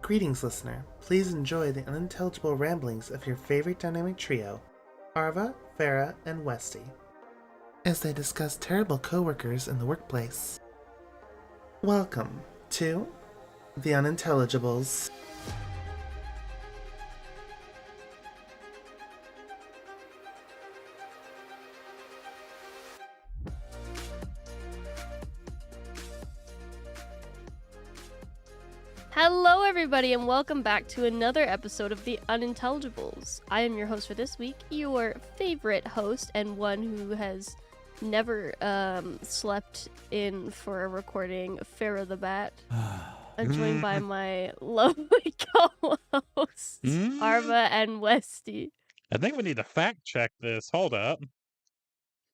Greetings, listener. Please enjoy the unintelligible ramblings of your favorite dynamic trio, Arva, Farah, and Westy, as they discuss terrible coworkers in the workplace. Welcome to The Unintelligibles. Hello, everybody, and welcome back to another episode of The Unintelligibles. I am your host for this week, your favorite host, and one who has never slept in for a recording, Farah the Bat. I'm joined by my lovely co-hosts, Arva and Westy. I think we need to fact check this. Hold up.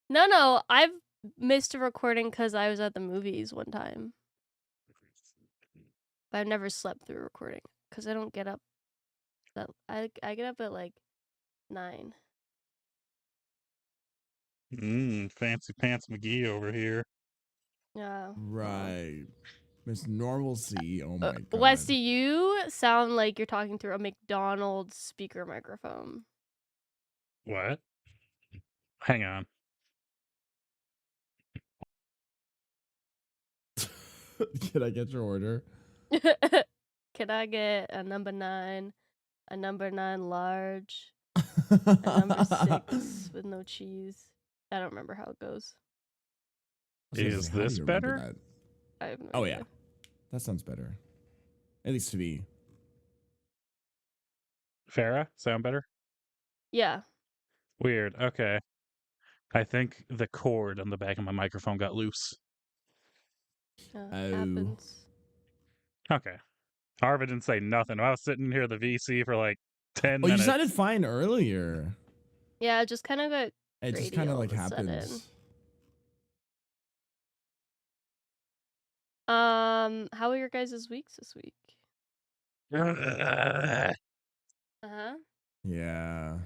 No, I've missed a recording because I was at the movies one time. But I've never slept through a recording because I don't get up. I get up at like 9. Fancy Pants McGee over here. Yeah. Right. Miss Normalcy. Oh my god. Westy, you sound like you're talking through a McDonald's speaker microphone. What? Hang on. Can I get your order? Can I get a number 9, a number 9 large, a number 6 with no cheese? I don't remember how it goes. Is How do this you remember better? that? I have no Oh idea. yeah. That sounds better. At least to me. Farah? Sound better? Yeah. Weird. Okay. I think the cord on the back of my microphone got loose. Happens. Okay. Arva didn't say nothing. I was sitting here at the VC for like 10 Oh, you minutes. sounded fine earlier. Yeah, it just kind of got It just grady kind of all like of a sudden. happens. How are your guys' weeks this week? Uh, Uh-huh. Yeah.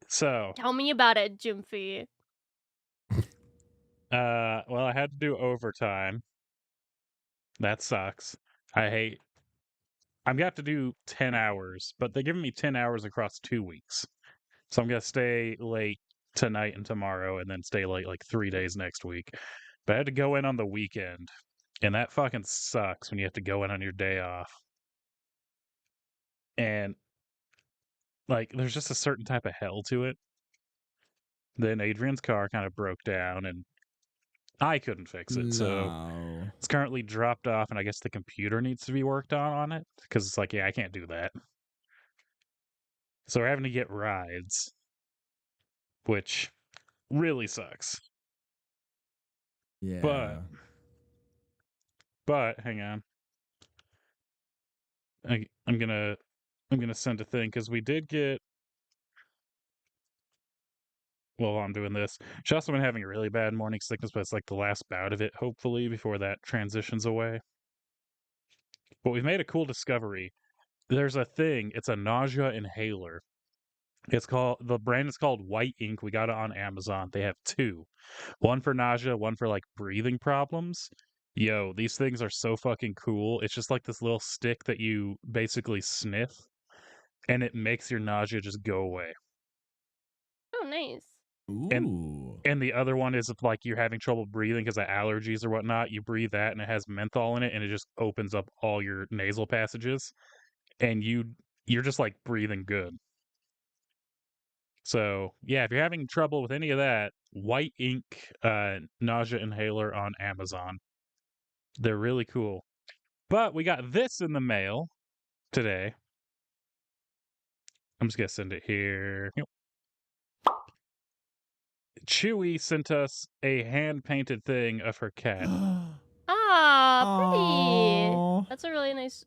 so, Tell me about it, Jimphy. well, I had to do overtime. That sucks. I'm gonna have to do 10 hours, but they're giving me 10 hours across 2 weeks. So I'm gonna stay late tonight and tomorrow, and then stay late like 3 days next week. But I had to go in on the weekend, and that fucking sucks when you have to go in on your day off. And like, there's just a certain type of hell to it. Then Adrian's car kind of broke down, and I couldn't fix it. So No. it's currently dropped off, and I guess the computer needs to be worked on it because it's like, yeah, I can't do that. So we're having to get rides, which really sucks. Yeah. But hang on, I'm gonna send a thing because we did get. Well, while I'm doing this, she's also been having a really bad morning sickness, but it's like the last bout of it, hopefully, before that transitions away. But we've made a cool discovery. There's a thing. It's a nausea inhaler. The brand is called White Ink. We got it on Amazon. They have 2. One for nausea, one for like breathing problems. Yo, these things are so fucking cool. It's just like this little stick that you basically sniff, and it makes your nausea just go away. Oh, nice. Ooh. And the other one is if like you're having trouble breathing because of allergies or whatnot, you breathe that and it has menthol in it, and it just opens up all your nasal passages, and you're just like breathing good. So yeah, if you're having trouble with any of that, White Ink nausea inhaler on Amazon. They're really cool. But we got this in the mail today. I'm just gonna send it here. Chewy sent us a hand-painted thing of her cat. Ah, pretty. Aw. That's a really nice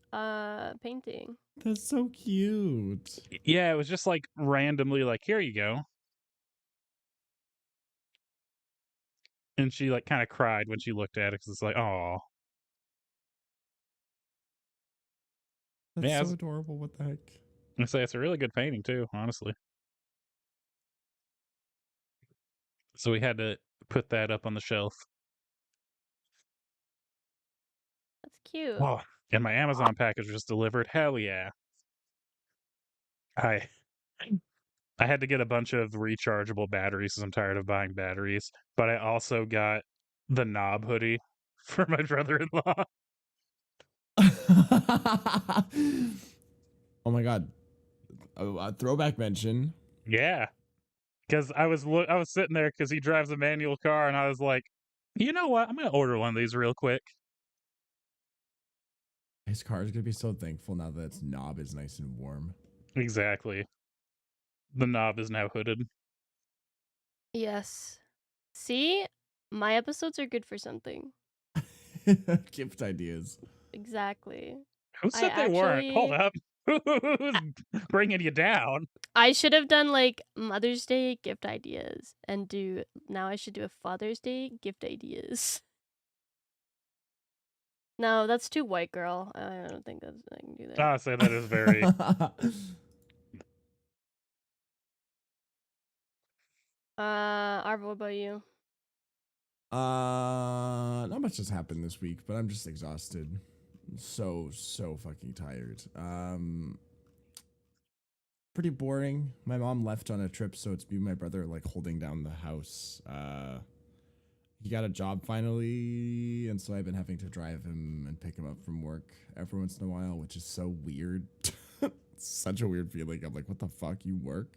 painting. That's so cute. Yeah, it was just like randomly like, here you go. And she like kind of cried when she looked at it because it's like, oh. That's Yeah, so adorable. What the heck? I say it's a really good painting too, honestly. So we had to put that up on the shelf. That's cute. Oh, and my Amazon package was delivered. Hell yeah. I had to get a bunch of rechargeable batteries because I'm tired of buying batteries, but I also got the knob hoodie for my brother-in-law. Oh my god. A throwback mention. Yeah. Because I was sitting there because he drives a manual car, and I was like, you know what? I'm going to order one of these real quick. His car is going to be so thankful now that its knob is nice and warm. Exactly. The knob is now hooded. Yes. See? My episodes are good for something. Gift ideas. Exactly. Who said they weren't? Hold up. Who's bringing you down? I should have done like Mother's Day gift ideas and now I should do a Father's Day gift ideas. No, that's too white girl. I don't think I can do that. Honestly, that is very. Arvo, what about you? Not much has happened this week, but I'm just exhausted. So fucking tired. Pretty boring. My mom left on a trip, so it's me and my brother like holding down the house. He got a job finally, and so I've been having to drive him and pick him up from work every once in a while, which is so weird. Such a weird feeling. I'm like, what the fuck, you work?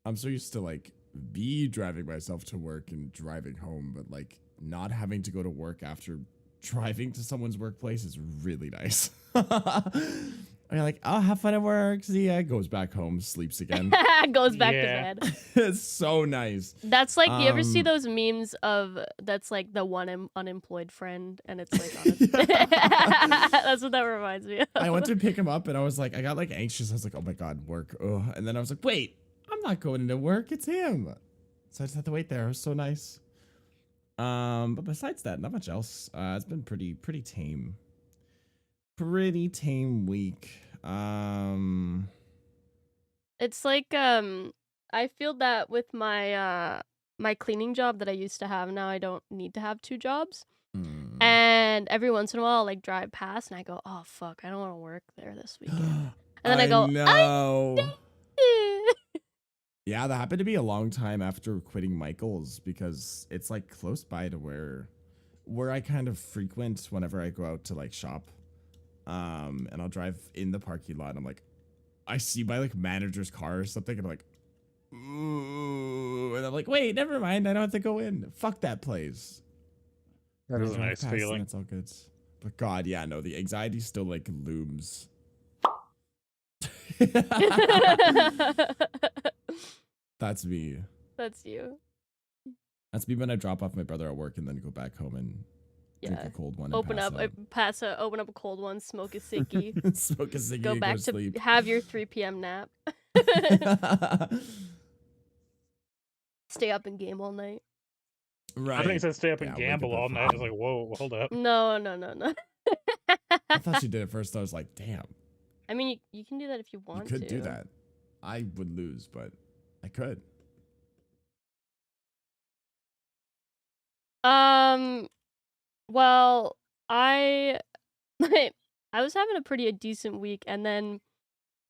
I'm so used to like be driving myself to work and driving home, but like not having to go to work after driving to someone's workplace is really nice. You're like, oh, have fun at work. See ya. Goes back home, sleeps again. Goes back to Yeah. bed. It's so nice. That's like, you ever see those memes of that's like the one unemployed friend, and it's like that's what that reminds me of. I went to pick him up and I was like, I got like anxious. I was like, oh my God, work. Ugh. And then I was like, wait, I'm not going into work. It's him. So I just had to wait there. It was so nice. But besides that, not much else. It's been pretty tame. Pretty tame week. It's like I feel that with my my cleaning job that I used to have. Now I don't need to have 2 jobs. And every once in a while I'll like drive past and I go, oh fuck, I don't want to work there this weekend. And then I go, know. Yeah, that happened to me a long time after quitting Michael's because it's like close by to where I kind of frequent whenever I go out to like shop. And I'll drive in the parking lot and I'm like, I see my like manager's car or something and I'm like, ooh, and I'm like, wait, never mind, I don't have to go in. Fuck that place. That is a Drive nice past feeling. and it's all good. But God, yeah, no, the anxiety still like looms. That's me. That's you. That's me when I drop off my brother at work and then go back home and drink a cold one. Open and open up a cold one, smoke a sickie, smoke a ciggy, go back to sleep. have your 3 p.m. nap. Stay up and game all night. Right. I think it said stay up and Yeah, wake gamble up all at night. I was like, whoa, hold up. No. I thought she did it first. I was like, damn. I mean, you can do that if you want You to. could do that. I would lose, but I could. Well, I was having a pretty decent week, and then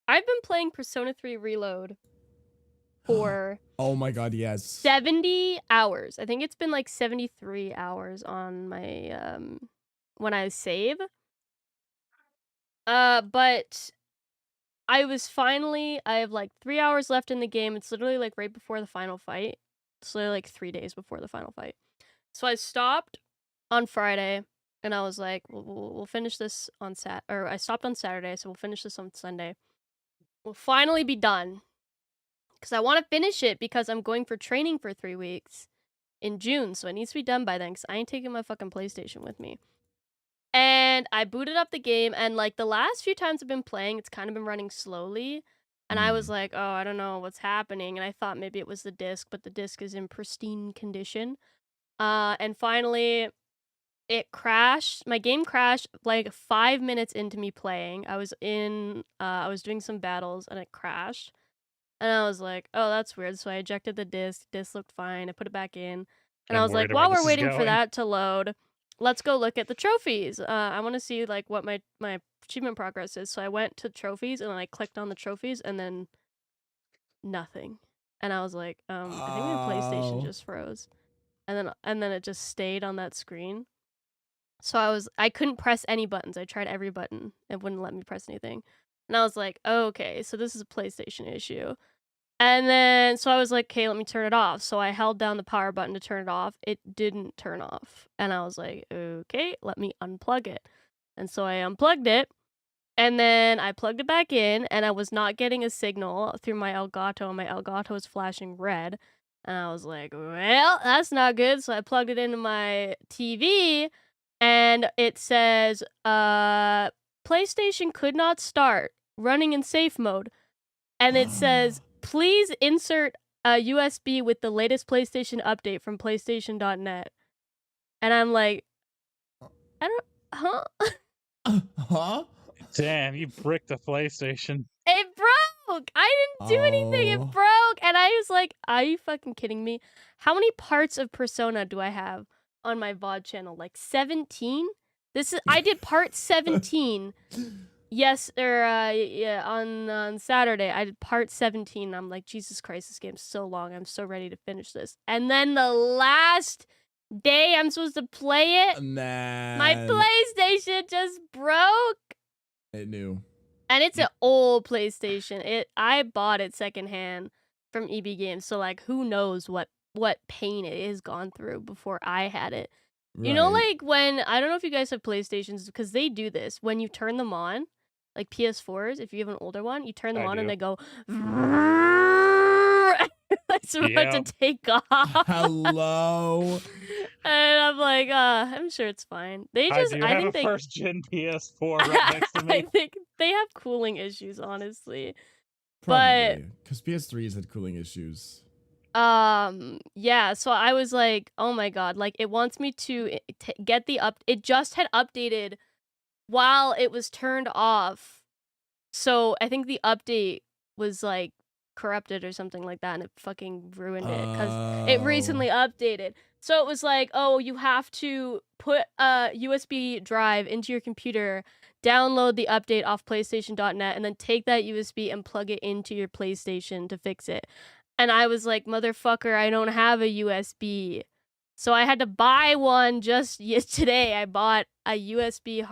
I've been playing Persona 3 Reload for Oh my God, yes. 70 hours. I think it's been like 73 hours on my when I save. But I have like 3 hours left in the game. It's literally like right before the final fight. It's literally like 3 days before the final fight. So I stopped on Friday and I was like, we'll finish this on I stopped on Saturday, so we'll finish this on Sunday. We'll finally be done. Because I want to finish it because I'm going for training for 3 weeks in June, so it needs to be done by then because I ain't taking my fucking PlayStation with me. And I booted up the game, and like the last few times I've been playing, it's kind of been running slowly. And I was like, oh, I don't know what's happening. And I thought maybe it was the disc, but the disc is in pristine condition. And finally, it crashed. My game crashed like 5 minutes into me playing. I was doing some battles, and it crashed. And I was like, oh, that's weird. So I ejected the disc. Disc looked fine. I put it back in. And I was like, while we're waiting for that to load, let's go look at the trophies. I want to see like what my achievement progress is. So I went to trophies and I clicked on the trophies and then nothing. And I was like, I think my PlayStation just froze. And then it just stayed on that screen. So I couldn't press any buttons. I tried every button. It wouldn't let me press anything. And I was like, okay, so this is a PlayStation issue. And then, so I was like, okay, let me turn it off. So I held down the power button to turn it off. It didn't turn off. And I was like, okay, let me unplug it. And so I unplugged it. And then I plugged it back in, and I was not getting a signal through my Elgato, and my Elgato was flashing red. And I was like, well, that's not good. So I plugged it into my TV, and it says, PlayStation could not start, running in safe mode. And it says, please insert a USB with the latest PlayStation update from PlayStation.net. And I'm like, I don't, huh? Huh? Damn, you bricked the PlayStation. It broke! I didn't do anything, it broke! And I was like, are you fucking kidding me? How many parts of Persona do I have on my VOD channel? Like 17? I did part 17. Yes, or yeah, on Saturday, I did part 17. I'm like, Jesus Christ, this game's so long. I'm so ready to finish this. And then the last day I'm supposed to play it, Man. my PlayStation just broke. It knew. And it's an old PlayStation. I bought it secondhand from EB Games, so like who knows what pain it has gone through before I had it. Right. You know, like when I don't know if you guys have PlayStations because they do this when you turn them on, like PS4s. If you have an older one, you turn them on and they go. It's about to take off. Hello. And I'm like, I'm sure it's fine. I have a first gen PS4 right next to me. I think they have cooling issues, honestly. Probably, because PS3s had cooling issues. Yeah, so I was like, oh my god, like it wants me to get the it just had updated while it was turned off. So I think the update was like corrupted or something like that, and it fucking ruined it because it recently updated. So it was like, oh, you have to put a USB drive into your computer, download the update off PlayStation.net, and then take that USB and plug it into your PlayStation to fix it. And I was like, motherfucker, I don't have a USB. So I had to buy one just today. I bought a USB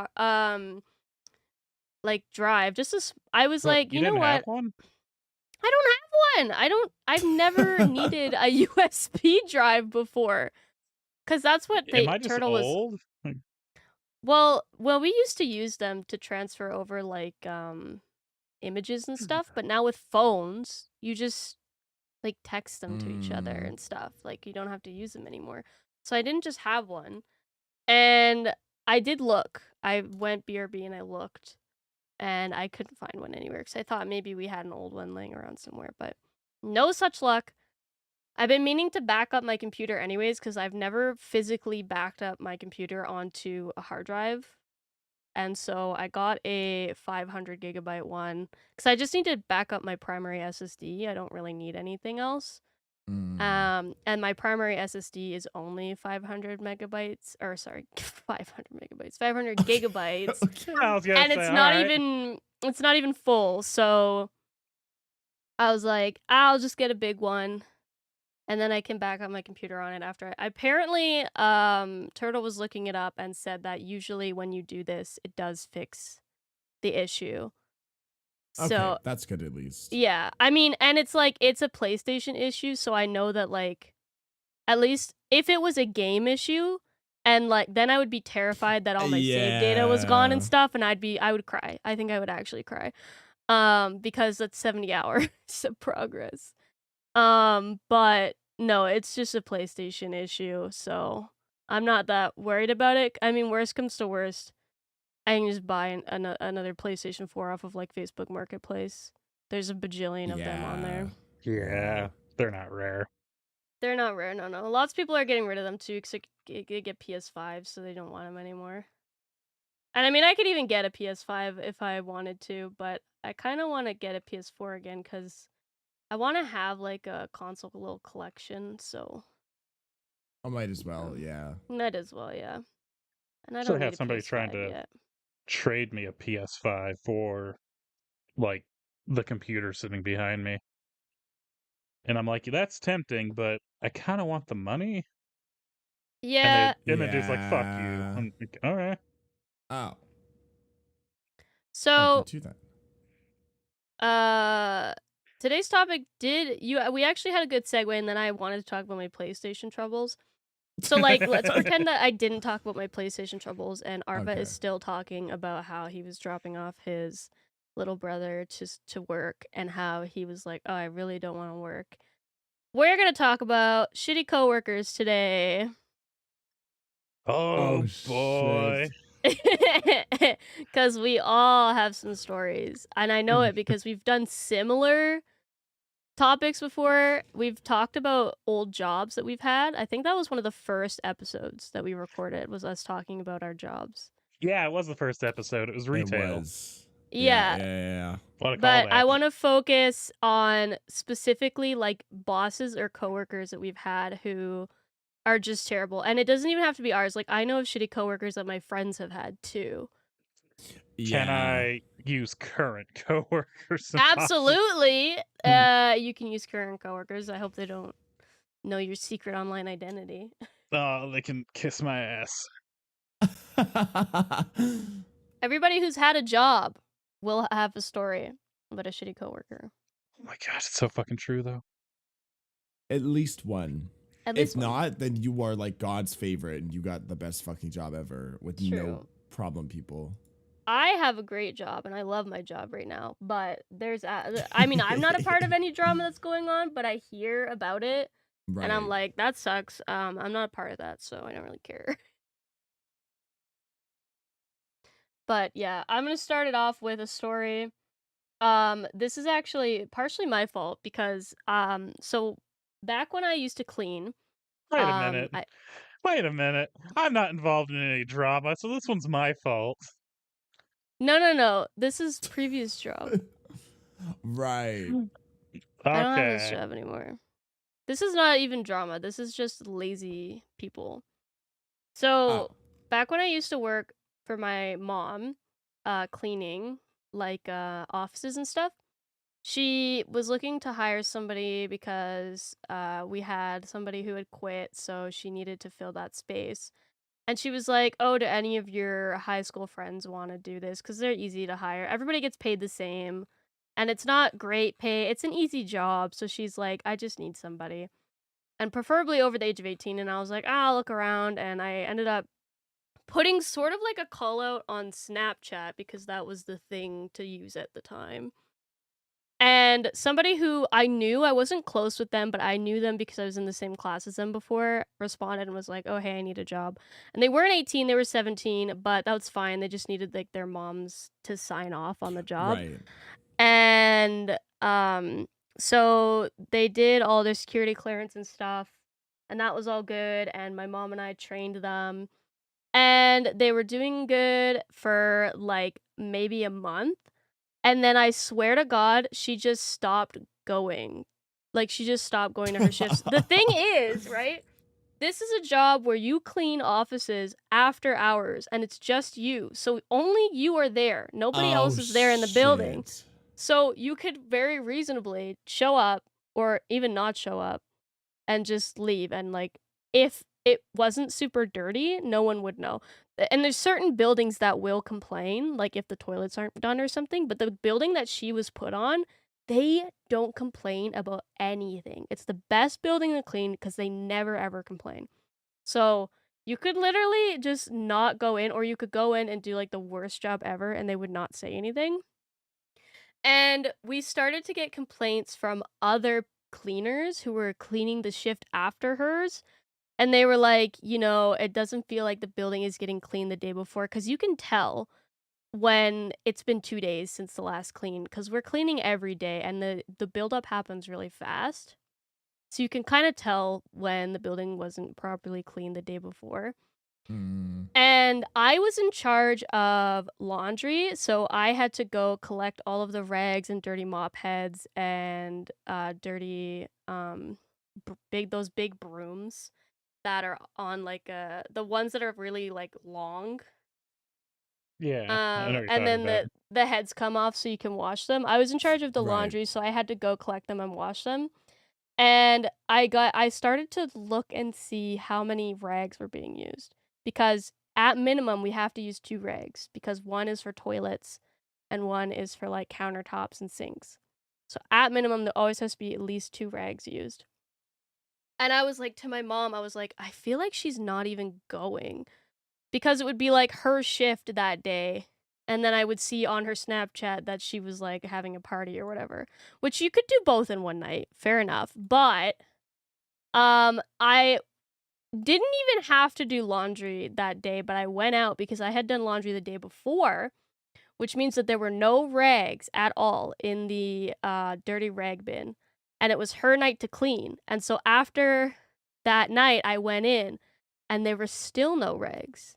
like drive. I was like, you know what? One? I don't have one. I've never needed a USB drive before. Cause that's what Turtle was. Old? Well, we used to use them to transfer over like images and stuff, but now with phones, you just like text them to each other and stuff. Like you don't have to use them anymore. So I didn't just have one. And I did look. I went BRB and I looked. And I couldn't find one anywhere because I thought maybe we had an old one laying around somewhere, but no such luck. I've been meaning to back up my computer anyways because I've never physically backed up my computer onto a hard drive. And so I got a 500 gigabyte one because I just need to back up my primary SSD. I don't really need anything else. And my primary SSD is only 500 megabytes, or sorry, 500 megabytes, 500 gigabytes. Okay. And it's not even full. So I was like, I'll just get a big one. And then I can back up my computer on it after. Apparently, Turtle was looking it up and said that usually when you do this, it does fix the issue. Okay, so that's good at least. Yeah, I mean, and it's like, it's a PlayStation issue, so I know that, like, at least if it was a game issue, and, like, then I would be terrified that all my save data was gone and stuff, and I would cry. I think I would actually cry. Because that's 70 hours of progress. But no, it's just a PlayStation issue, so I'm not that worried about it. I mean, worst comes to worst, I can just buy another PlayStation 4 off of like Facebook Marketplace. There's a bajillion of them on there. Yeah, they're not rare. They're not rare, no. Lots of people are getting rid of them too because they get PS5, so they don't want them anymore. And I mean, I could even get a PS5 if I wanted to, but I kind of want to get a PS4 again because I want to have like a console little collection, so. I might as well, yeah. Might as well, yeah. And I Should don't have need a somebody trying PS5 to yet. trade me a PS5 for like the computer sitting behind me. And I'm like, that's tempting, but I kind of want the money. Yeah. And then dude's like, fuck you. Yeah. I'm like, all right. Oh. Fuck you So, too then. today's topic we actually had a good segue, and then I wanted to talk about my PlayStation troubles. So, like, let's pretend that I didn't talk about my PlayStation troubles, and Arva Okay. is still talking about how he was dropping off his little brother to work, and how he was like, oh, I really don't want to work. We're gonna talk about shitty coworkers today. Oh, boy. Shit. Because we all have some stories. And I know it because we've done similar topics before. We've talked about old jobs that we've had. I think that was one of the first episodes that we recorded, was us talking about our jobs. Yeah, it was the first episode. It was It retail. was. Yeah. Yeah. What a But callback. I want to focus on specifically like bosses or coworkers that we've had who are just terrible. And it doesn't even have to be ours. Like, I know of shitty coworkers that my friends have had too. Can I use current coworkers? Absolutely. You can use current coworkers. I hope they don't know your secret online identity. Oh, they can kiss my ass. Everybody who's had a job will have a story about a shitty coworker. Oh my gosh, it's so fucking true though. At least one. At If least one. not, then you are like God's favorite and you got the best fucking job ever with no True. problem people. I have a great job and I love my job right now, but I mean, I'm not a part of any drama that's going on, but I hear about it Right. and I'm like, that sucks. I'm not a part of that, so I don't really care. But yeah, I'm gonna start it off with a story. This is actually partially my fault because so back when I used to clean, Wait a minute. I Wait a minute. I'm not involved in any drama, so this one's my fault. no, this is previous job. Right. I don't have this Okay. job anymore. This is not even drama. This is just lazy people. So back when I used to work for my mom, cleaning like offices and stuff, she was looking to hire somebody because we had somebody who had quit, so she needed to fill that space. And she was like, oh, do any of your high school friends want to do this? Because they're easy to hire. Everybody gets paid the same. And it's not great pay. It's an easy job. So she's like, I just need somebody. And preferably over the age of 18. And I was like, I'll look around. And I ended up putting sort of like a call out on Snapchat because that was the thing to use at the time. And somebody who I knew, I wasn't close with them, but I knew them because I was in the same class as them before, responded and was like, oh, hey, I need a job. And they weren't 18, they were 17, but that was fine. They just needed like their moms to sign off on the job. Right. And so they did all their security clearance and stuff, and that was all good. And my mom and I trained them, and they were doing good for like maybe a month. And then I swear to God, she just stopped going. Like, she just stopped going to her shifts. The thing is, right? This is a job where you clean offices after hours, and it's just you. So only you are there. Nobody else is there in the building. Shit. So you could very reasonably show up, or even not show up, and just leave. And, like, if it wasn't super dirty, no one would know. And there's certain buildings that will complain, like if the toilets aren't done or something, but the building that she was put on, they don't complain about anything. It's the best building to clean because they never ever complain. So you could literally just not go in, or you could go in and do like the worst job ever and they would not say anything. And we started to get complaints from other cleaners who were cleaning the shift after hers. And they were like, you know, it doesn't feel like the building is getting cleaned the day before, because you can tell when it's been 2 days since the last clean, because we're cleaning every day and the buildup happens really fast. So you can kind of tell when the building wasn't properly cleaned the day before. And I was in charge of laundry, so I had to go collect all of the rags and dirty mop heads and dirty those big brooms that are on like the ones that are really like long. Yeah, I know what you're And talking then about. the heads come off so you can wash them. I was in charge of the Right. laundry, so I had to go collect them and wash them. And I started to look and see how many rags were being used, because at minimum we have to use 2 rags, because one is for toilets and one is for like countertops and sinks. So at minimum there always has to be at least 2 rags used. And I was like to my mom, I was like, I feel like she's not even going, because it would be like her shift that day, and then I would see on her Snapchat that she was like having a party or whatever, which you could do both in one night, fair enough. But I didn't even have to do laundry that day, but I went out because I had done laundry the day before, which means that there were no rags at all in the dirty rag bin, and it was her night to clean. And so after that night I went in and there were still no rags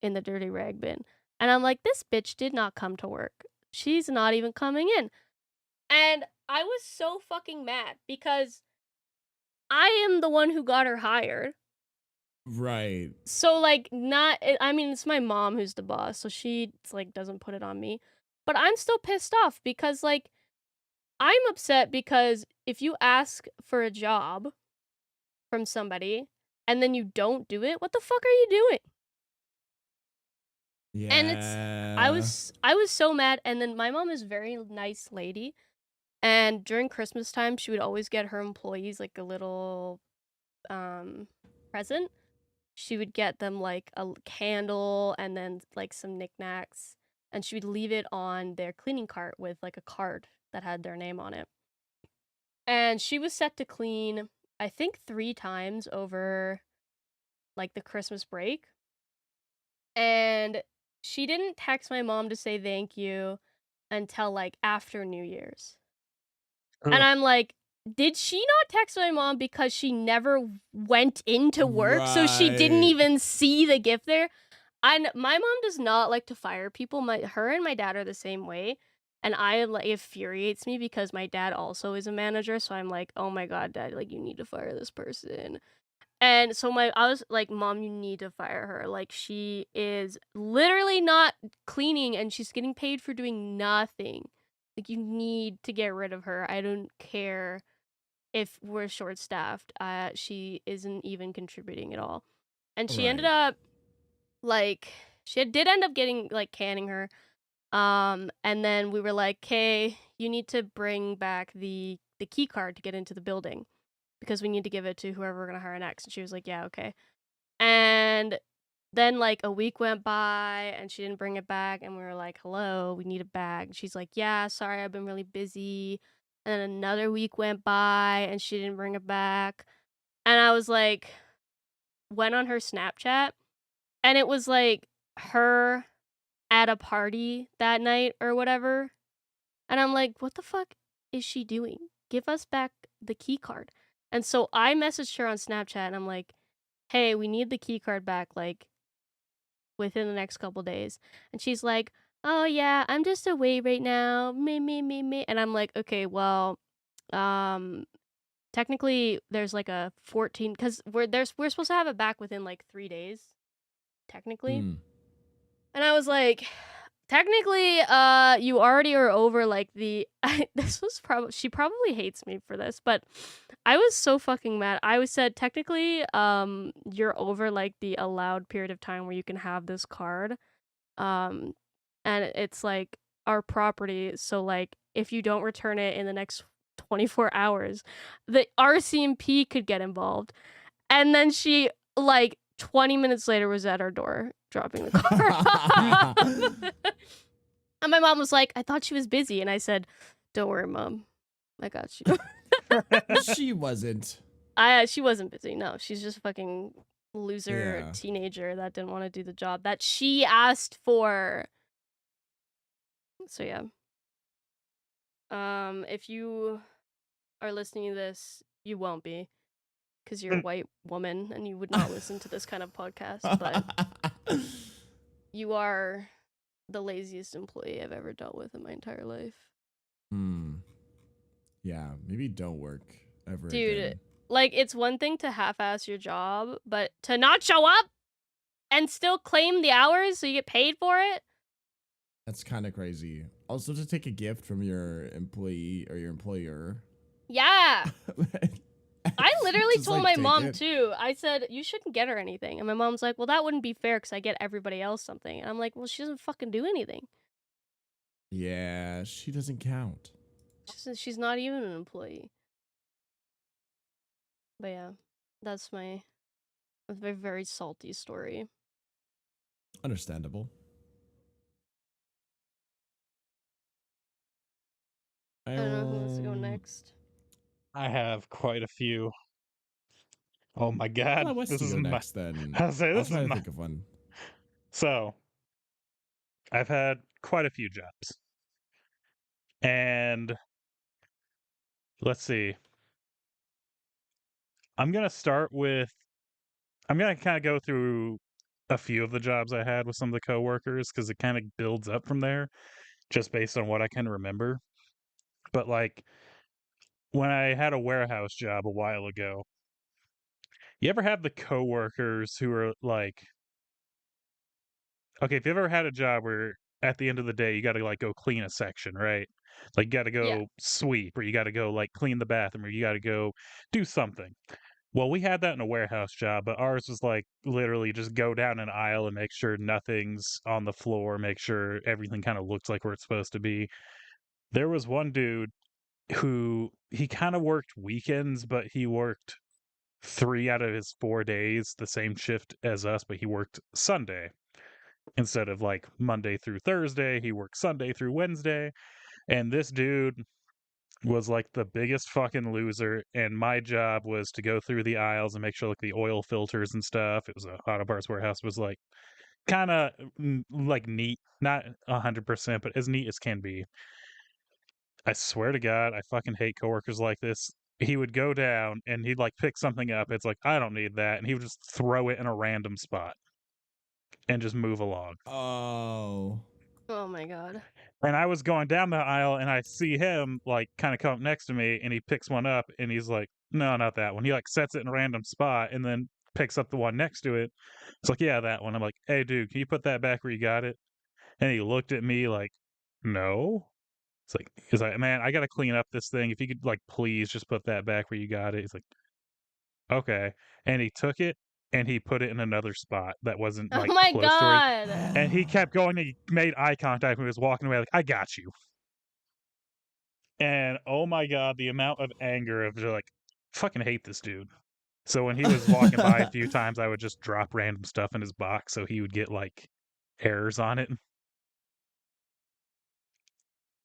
in the dirty rag bin. And I'm like, this bitch did not come to work. She's not even coming in. And I was so fucking mad because I am the one who got her hired. Right. So like I mean, it's my mom who's the boss, so she like doesn't put it on me. But I'm still pissed off because like I'm upset because if you ask for a job from somebody and then you don't do it, what the fuck are you doing? Yeah. And I was so mad. And then my mom is a very nice lady, and during Christmas time she would always get her employees like a little present. She would get them like a candle and then like some knickknacks, and she would leave it on their cleaning cart with like a card that had their name on it. And she was set to clean, I think 3 times over like the Christmas break. And she didn't text my mom to say thank you until like after New Year's. And Ugh. I'm like, did she not text my mom because she never went into work, so she didn't Right. even see the gift there? And my mom does not like to fire people. Her and my dad are the same way. And it infuriates me because my dad also is a manager. So I'm like, oh my God, Dad, like you need to fire this person. And so I was like, Mom, you need to fire her. Like she is literally not cleaning and she's getting paid for doing nothing. Like you need to get rid of her. I don't care if we're short staffed. She isn't even contributing at all. And she ended Right. up like did end up getting like canning her. And then we were like, "Okay, you need to bring back the key card to get into the building because we need to give it to whoever we're gonna hire next." And she was like, "Yeah, okay." And then like a week went by and she didn't bring it back, and we were like, "Hello, we need it back." And she's like, "Yeah, sorry, I've been really busy." And then another week went by and she didn't bring it back. And I was like, went on her Snapchat, and it was like her at a party that night or whatever. And I'm like, what the fuck is she doing? Give us back the key card. And so I messaged her on Snapchat and I'm like, hey, we need the key card back like within the next couple days. And she's like, oh yeah, I'm just away right now. Me. And I'm like, okay, well, technically there's like a 14, because we're supposed to have it back within like 3 days, technically. Mm. And I was like, technically, you already are over like this was probably, she probably hates me for this, but I was so fucking mad. I was said technically, you're over like the allowed period of time where you can have this card, and it's like our property. So like, if you don't return it in the next 24 hours, the RCMP could get involved. And then she like 20 minutes later was at our door dropping the car off. And my mom was like, I thought she was busy. And I said, don't worry, Mom. I got you. She wasn't. She wasn't busy. No, she's just a fucking loser Yeah. teenager that didn't want to do the job that she asked for. So yeah. If you are listening to this, you won't be, because you're a white woman and you would not listen to this kind of podcast, but you are the laziest employee I've ever dealt with in my entire life. Yeah, maybe don't work ever Dude, again. Like, it's one thing to half-ass your job, but to not show up and still claim the hours so you get paid for it? That's kind of crazy. Also, to take a gift from your employee or your employer. Yeah. I literally Just, told like, my take mom it. too. I said, you shouldn't get her anything. And my mom's like, well, that wouldn't be fair because I get everybody else something. And I'm like, well, she doesn't fucking do anything. Yeah, she doesn't count. She's not even an employee. But yeah, that's my very, very salty story. Understandable. I don't know who wants to go next. I have quite a few. Oh my god, Let this Westy is go my. next, then. I'll say I'll this is try to my. think of one. So, I've had quite a few jobs, and let's see. I'm gonna start with. I'm gonna kind of go through a few of the jobs I had with some of the coworkers because it kind of builds up from there, just based on what I can remember. But like when I had a warehouse job a while ago, you ever have the coworkers who are like, okay, if you ever had a job where at the end of the day you got to like go clean a section, right? Like you got to Yeah. go sweep or you got to go like clean the bathroom or you got to go do something. Well, we had that in a warehouse job, but ours was like literally just go down an aisle and make sure nothing's on the floor, make sure everything kind of looks like where it's supposed to be. There was one dude who he kind of worked weekends, but he worked 3 out of his 4 days the same shift as us, but he worked Sunday. Instead of like Monday through Thursday, he worked Sunday through Wednesday. And this dude was like the biggest fucking loser. And my job was to go through the aisles and make sure like the oil filters and stuff. It was a auto parts warehouse, was like kind of like neat, not 100%, but as neat as can be. I swear to God, I fucking hate coworkers like this. He would go down and he'd like pick something up. It's like, I don't need that. And he would just throw it in a random spot and just move along. Oh. Oh my god. And I was going down the aisle and I see him like kind of come up next to me and he picks one up and he's like, no, not that one. He like sets it in a random spot and then picks up the one next to it. It's like, yeah, that one. I'm like, hey, dude, can you put that back where you got it? And he looked at me like, no. He's like, man, I got to clean up this thing. If you could like, please just put that back where you got it. He's like, okay. And he took it and he put it in another spot that wasn't Oh like my close to where god. and he kept going and he made eye contact when he was walking away, like, I got you. And oh my god, the amount of anger of just like, fucking hate this dude. So when he was walking by a few times, I would just drop random stuff in his box so he would get like errors on it.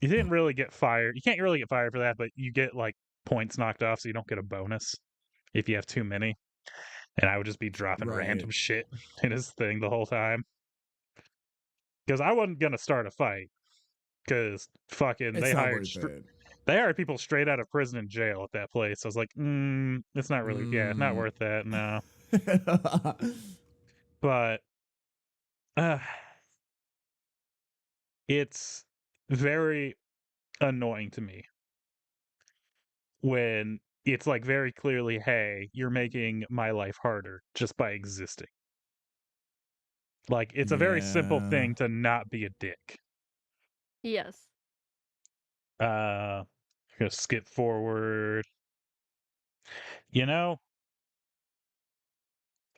You didn't really get fired. You can't really get fired for that, but you get like points knocked off, so you don't get a bonus if you have too many. And I would just be dropping Right. random shit in his thing the whole time because I wasn't gonna start a fight because fucking It's not worth it. they hired people straight out of prison and jail at that place. I was like, it's not really, yeah, not Mm. worth that. No, but uh, it's very annoying to me when it's like very clearly, hey, you're making my life harder just by existing. Like, it's a very simple Yeah. thing to not be a dick. Yes. I'm gonna skip forward. You know,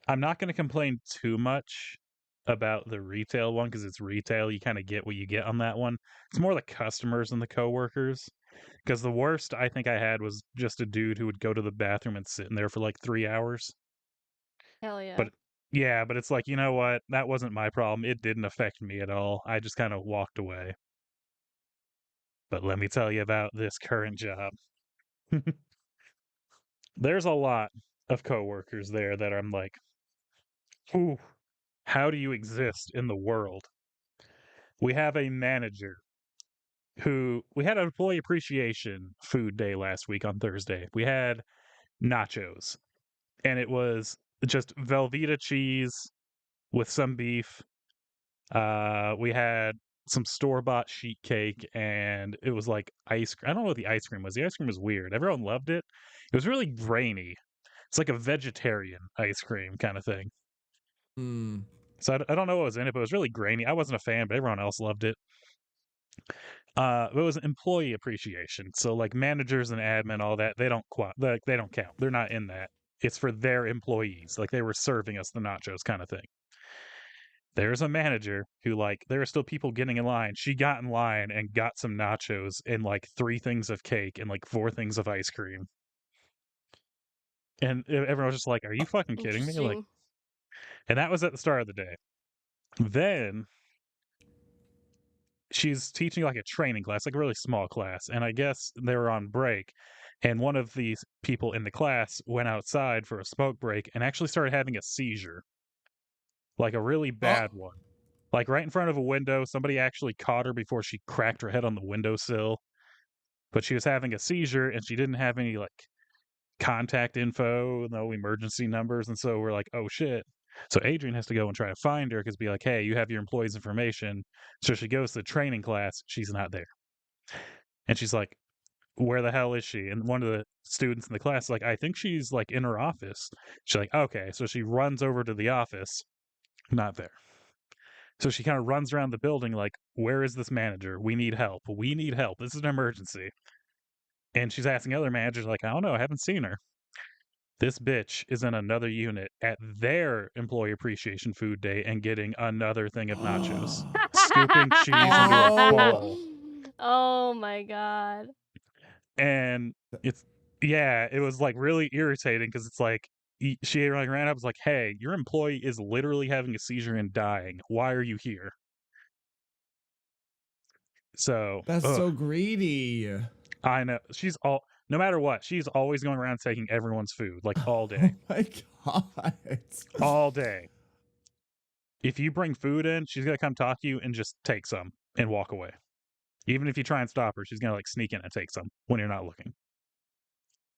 I'm not gonna complain too much about the retail one because it's retail. You kind of get what you get on that one. It's more the customers and the coworkers. Because the worst I think I had was just a dude who would go to the bathroom and sit in there for like 3 hours. Hell yeah. But yeah, but it's like, you know what? That wasn't my problem. It didn't affect me at all. I just kind of walked away. But let me tell you about this current job. There's a lot of coworkers there that I'm like, ooh, how do you exist in the world? We have a manager who we had an employee appreciation food day last week on Thursday. We had nachos, and it was just Velveeta cheese with some beef. We had some store bought sheet cake, and it was like ice cream. I don't know what the ice cream was. The ice cream was weird. Everyone loved it. It was really grainy. It's like a vegetarian ice cream kind of thing. Mm. So I don't know what was in it, but it was really grainy. I wasn't a fan, but everyone else loved it. It was employee appreciation. So like managers and admin, all that, they don't they don't count. They're not in that. It's for their employees. Like they were serving us the nachos kind of thing. There's a manager who like there are still people getting in line. She got in line and got some nachos and like 3 things of cake and like 4 things of ice cream. And everyone was just like, "Are you fucking kidding me?" Like, Interesting. and that was at the start of the day. Then she's teaching like a training class, like a really small class, and I guess they were on break. And one of these people in the class went outside for a smoke break and actually started having a seizure, like a really bad Oh. one. Like right in front of a window, somebody actually caught her before she cracked her head on the windowsill. But she was having a seizure and she didn't have any like contact info, no emergency numbers. And so we're like, oh shit. So Adrian has to go and try to find her because be like, hey, you have your employees' information. So she goes to the training class. She's not there. And she's like, where the hell is she? And one of the students in the class is like, I think she's like in her office. She's like, okay. So she runs over to the office, not there. So she kind of runs around the building like, where is this manager? We need help. We need help. This is an emergency. And she's asking other managers, like, I don't know, I haven't seen her. This bitch is in another unit at their employee appreciation food day and getting another thing of nachos, scooping cheese into a Oh. bowl. Oh my god. And it's, yeah, it was like really irritating because it's like, she like ran up, was like, hey, your employee is literally having a seizure and dying. Why are you here? So, That's ugh, so greedy. I know. No matter what, she's always going around taking everyone's food, like all Oh day. my god. All day. If you bring food in, she's going to come talk to you and just take some and walk away. Even if you try and stop her, she's going to like sneak in and take some when you're not looking.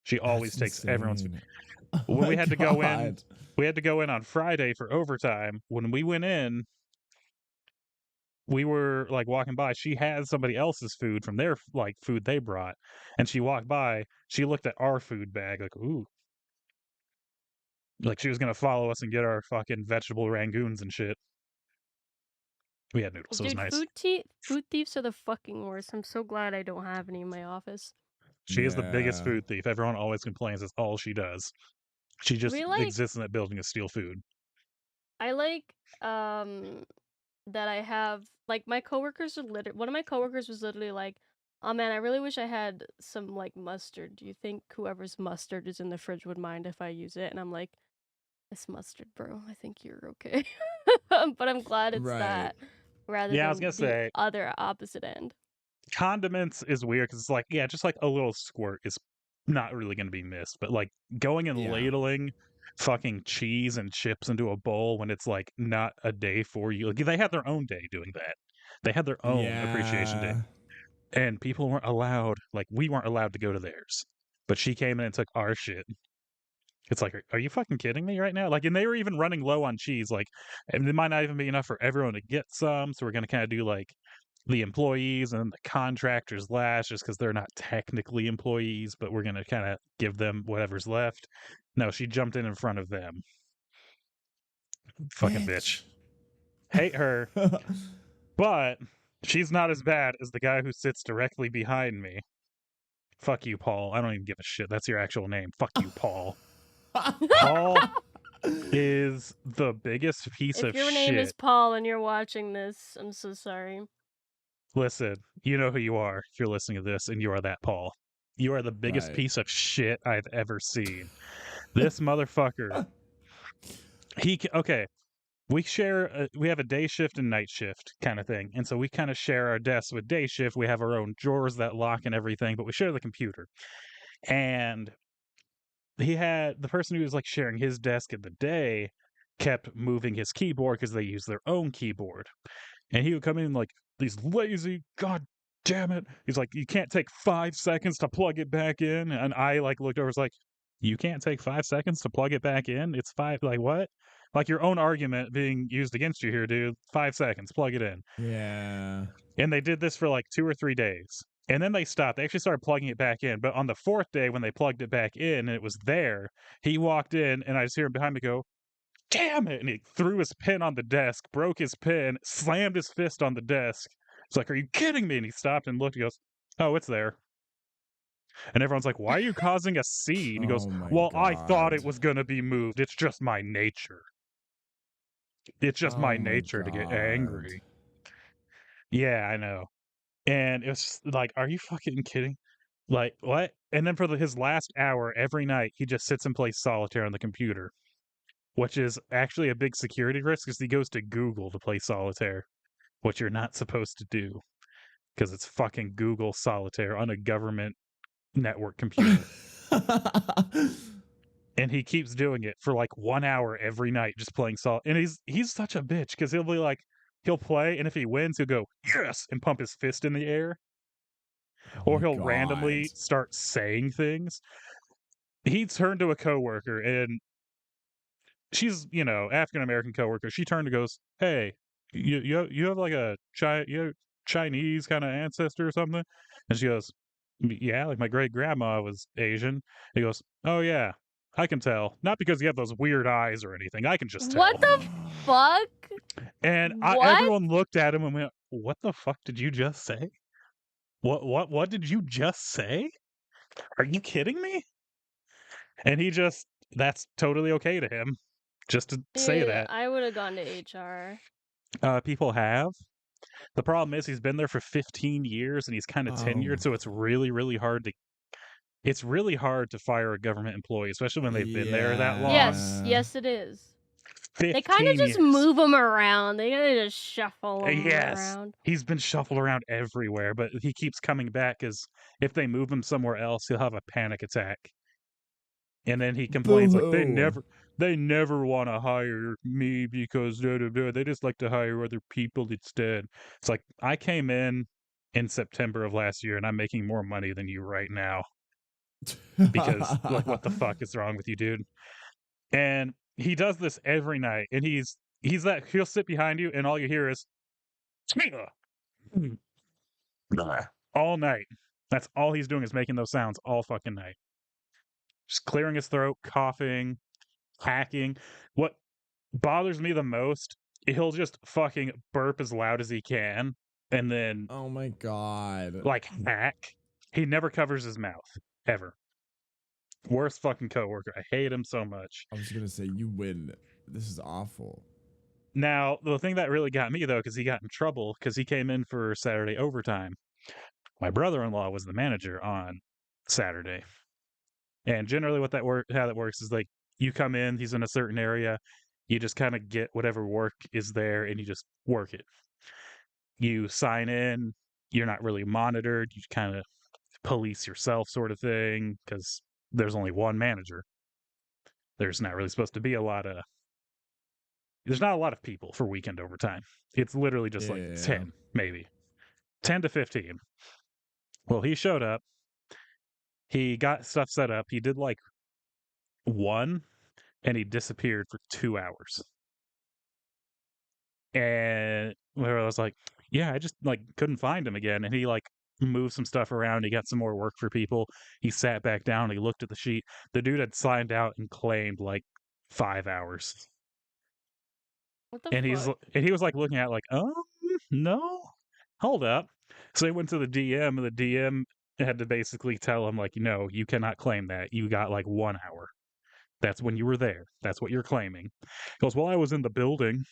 She always That's takes everyone's food. insane. Oh When my we had to go in, God. we had to go in on Friday for overtime. When we went in, we were like walking by. She had somebody else's food from their like food they brought, and she walked by. She looked at our food bag like, ooh, like she was gonna follow us and get our fucking vegetable rangoons and shit. We had noodles. So it was Dude, nice. food thieves are the fucking worst. I'm so glad I don't have any in my office. She is the biggest Yeah. food thief. Everyone always complains that's all she does. She just We like exists in that building to steal food. I like that I have like my coworkers are one of my coworkers was literally like, "Oh man, I really wish I had some like mustard. Do you think whoever's mustard is in the fridge would mind if I use it?" And I'm like, "It's mustard, bro. I think you're okay." But I'm glad it's Right. that rather Yeah, I was than gonna the say other opposite end. condiments is weird because it's like, yeah, just like a little squirt is not really gonna be missed. But like going and Yeah. ladling fucking cheese and chips into a bowl when it's like not a day for you. Like they had their own day doing that. They had their own appreciation day. Yeah. And people weren't allowed, like we weren't allowed to go to theirs. But she came in and took our shit. It's like, are you fucking kidding me right now? Like, and they were even running low on cheese. Like, and it might not even be enough for everyone to get some. So we're gonna kind of do like the employees and the contractors last, just because they're not technically employees, but we're gonna kind of give them whatever's left. No, she jumped in front of them. Fucking bitch. Hate her, but she's not as bad as the guy who sits directly behind me. Fuck you, Paul. I don't even give a shit. That's your actual name. Fuck you, Paul. Paul is the biggest piece If of your name is shit. Paul and you're watching this, I'm so sorry. Listen, you know who you are if you're listening to this, and you are that Paul. You are the biggest Right. piece of shit I've ever seen. This motherfucker. Okay. We have a day shift and night shift kind of thing. And so we kind of share our desks with day shift. We have our own drawers that lock and everything, but we share the computer. And the person who was like sharing his desk in the day kept moving his keyboard because they use their own keyboard. And he would come in like, these lazy, god damn it. He's like, you can't take 5 seconds to plug it back in. And I like looked over, was like, you can't take 5 seconds to plug it back in? It's 5, like what? Like your own argument being used against you here, dude. 5 seconds, plug it in. Yeah. And they did this for like 2 or 3 days. And then they stopped. They actually started plugging it back in. But on the fourth day, when they plugged it back in and it was there, he walked in and I just hear him behind me go, "Damn it!" And he threw his pen on the desk, broke his pen, slammed his fist on the desk. It's like, "Are you kidding me?" And he stopped and looked. He goes, "Oh, it's there." And everyone's like, "Why are you causing a scene?" He goes, Oh my "Well, I thought it God. was going to be moved. It's just my nature. It's just my Oh my nature to get God. angry." Yeah, I know. And it's just like, are you fucking kidding? Like, what? And then for his last hour every night, he just sits and plays solitaire on the computer, which is actually a big security risk because he goes to Google to play solitaire, which you're not supposed to do because it's fucking Google solitaire on a government network computer. And he keeps doing it for like 1 hour every night, just playing and he's such a bitch because he'll be like, he'll play, and if he wins, he'll go yes and pump his fist in the air, Oh or my he'll God. randomly start saying things. He turned to a coworker, and she's, African American coworker. She turned and goes, "Hey, you have like you have Chinese kind of ancestor or something?" And she goes, "Yeah, like my great grandma was Asian." He goes, "Oh yeah, I can tell. Not because you have those weird eyes or anything. I can just What tell." the fuck? And What? everyone looked at him and went, "What the fuck did you just say? What did you just say? Are you kidding me?" And that's totally okay to him, just to say Dude, that. I would have gone to HR. People have. The problem is he's been there for 15 years and he's kind of Oh, tenured, so it's really hard to fire a government employee, especially when they've been there that long. Yes, it is. They kind of 15 just years. move them around. They kind of just shuffle them Yes. around. He's been shuffled around everywhere, but he keeps coming back because if they move him somewhere else, he'll have a panic attack. And then he complains like boo. they never want to hire me because they just like to hire other people instead. It's like, I came in September of last year and I'm making more money than you right now because like, what the fuck is wrong with you, dude? And he does this every night, and he'll sit behind you and all you hear is all night. That's all he's doing, is making those sounds all fucking night. Just clearing his throat, coughing, hacking. What bothers me the most, he'll just fucking burp as loud as he can and then Oh my God. like hack. He never covers his mouth ever. Worst fucking coworker. I hate him so much. I was gonna say you win. This is awful. Now, the thing that really got me though, because he got in trouble because he came in for Saturday overtime. My brother-in-law was the manager on Saturday. And generally how that works is like, you come in, he's in a certain area, you just kind of get whatever work is there and you just work it. You sign in, you're not really monitored, you kind of police yourself sort of thing because there's only one manager. There's not really supposed to be there's not a lot of people for weekend overtime. It's literally just like Yeah. 10, maybe 10 to 15. Well, he showed up, he got stuff set up, he did like one, and he disappeared for 2 hours. And where I was like, yeah, I just like couldn't find him again. And he like moved some stuff around. He got some more work for people. He sat back down. He looked at the sheet. The dude had signed out and claimed like 5 hours. What the And fuck? he was like looking at it like, no, hold up. So he went to the DM, and the DM had to basically tell him like, no, you cannot claim that. You got like 1 hour. That's when you were there. That's what you're claiming. He goes, well, I was in the building.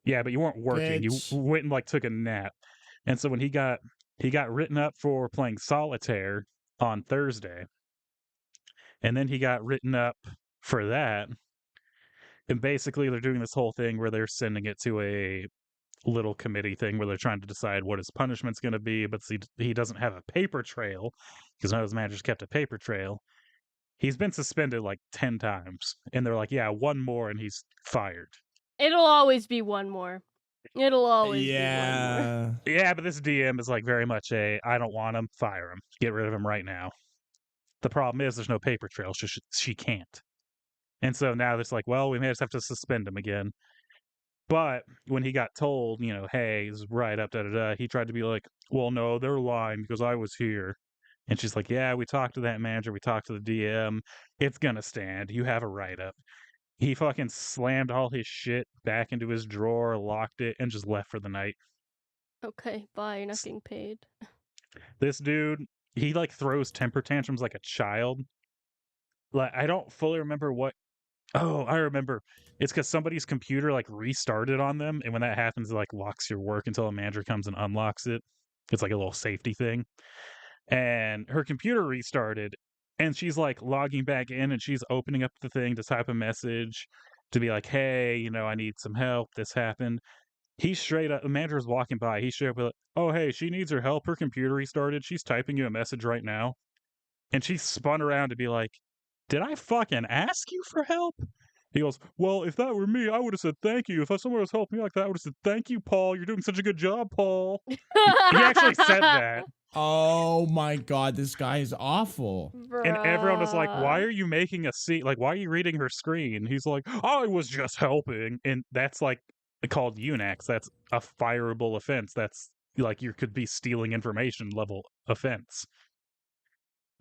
Yeah, but you weren't working. You Bitch. went and like took a nap. And so when he got written up for playing solitaire on Thursday, and then he got written up for that. And basically they're doing this whole thing where they're sending it to a little committee thing where they're trying to decide what his punishment's going to be, but he doesn't have a paper trail because none of his managers kept a paper trail. He's been suspended like 10 times, and they're like, yeah, one more and he's fired. It'll always be one more. It'll always be one more. Yeah. Yeah, but this DM is like very much I don't want him, fire him, get rid of him right now. The problem is there's no paper trail. She can't. And so now it's like, well, we may just have to suspend him again. But when he got told, hey, it's right up, da da da, he tried to be like, well, no, they're lying because I was here. And she's like, yeah, we talked to that manager, we talked to the DM. It's gonna stand. You have a write up. He fucking slammed all his shit back into his drawer, locked it, and just left for the night. Okay, bye. You're not getting paid. This dude, he like throws temper tantrums like a child. Like, I don't fully remember what. Oh, I remember. It's because somebody's computer like restarted on them, and when that happens, it like locks your work until a manager comes and unlocks it. It's like a little safety thing. And her computer restarted, and she's like logging back in, and she's opening up the thing to type a message to be like, "Hey, I need some help. This happened." He straight up, the manager was walking by. He straight up like, "Oh, hey, she needs her help. Her computer restarted. She's typing you a message right now." And she spun around to be like, "Did I fucking ask you for help?" He goes, "Well, if that were me, I would have said thank you. If someone was helping me like that, I would have said thank you, Paul. You're doing such a good job, Paul." He actually said that. Oh my god, this guy is awful. And everyone was like, "Why Bruh. are you making a scene? Like, why are you reading her screen?" He's like, "I was just helping." And that's like called UNAX. That's a fireable offense. That's like you could be stealing information level offense.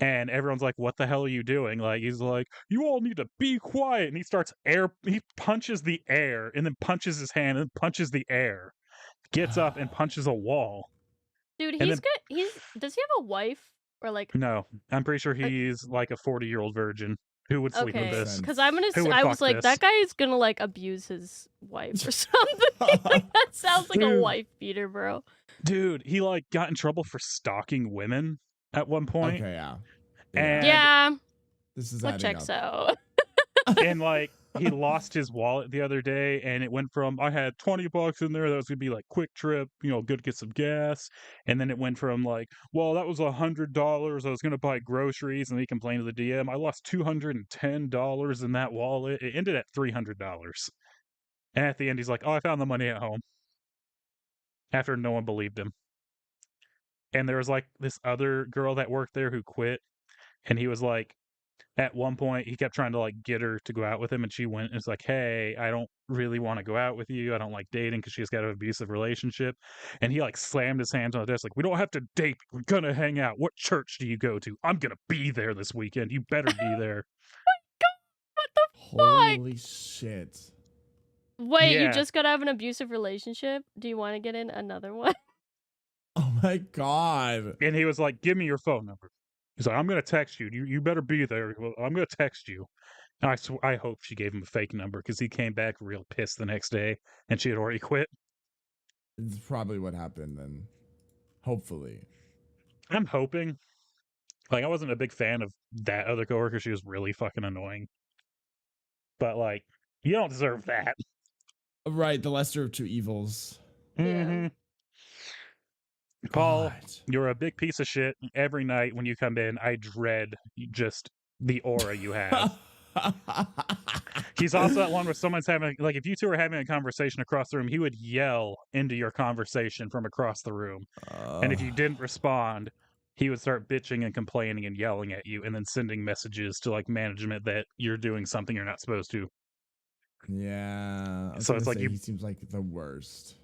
And everyone's like, "What the hell are you doing?" Like, he's like, "You all need to be quiet." And he punches the air and then punches his hand and punches the air, gets up and punches a wall. Dude, And he's then, good. Does he have a wife or like? no, I'm pretty sure he's like a 40-year-old virgin who would sleep with Okay, this. because Who would I fuck was like, this? that guy is gonna like abuse his wife or something. Like that sounds like a Dude. wife beater, bro. Dude, he like got in trouble for stalking women at one point. Okay, yeah. And Yeah, This is that adding checks up. out. and like he lost his wallet the other day, and it went from I had $20 in there that was gonna be like quick trip, good to get some gas, and then it went from like, well, that was $100 I was gonna buy groceries, and he complained to the DM, I lost $210 in that wallet. It ended at $300, and at the end he's like, oh, I found the money at home, after no one believed him. And there was like this other girl that worked there who quit, and he was like, at one point he kept trying to like get her to go out with him, and she went and was like, hey, I don't really want to go out with you, I don't like dating, because she's got an abusive relationship. And he like slammed his hands on the desk like, we don't have to date, we're gonna hang out. What church do you go to? I'm gonna be there this weekend, you better be there. What the Holy shit. Wait, you Yeah. just got to have an abusive relationship? Do you want to get in another one? Oh my god. And he was like, give me your phone number. He's like, I'm gonna text you, you better be there. Well, I'm gonna text you. And I hope she gave him a fake number, because he came back real pissed the next day and she had already quit. It's probably what happened then. Hopefully. I'm hoping. Like, I wasn't a big fan of that other coworker. She was really fucking annoying. But like, you don't deserve that. Right, the lesser of two evils. Mhm. Paul, God. you're a big piece of shit. Every night when you come in, I dread just the aura you have. He's also that one where someone's having, like, if you two are having a conversation across the room, he would yell into your conversation from across the room. And if you didn't respond, he would start bitching and complaining and yelling at you, and then sending messages to like management that you're doing something you're not supposed to. Yeah. So it's like he seems like the worst.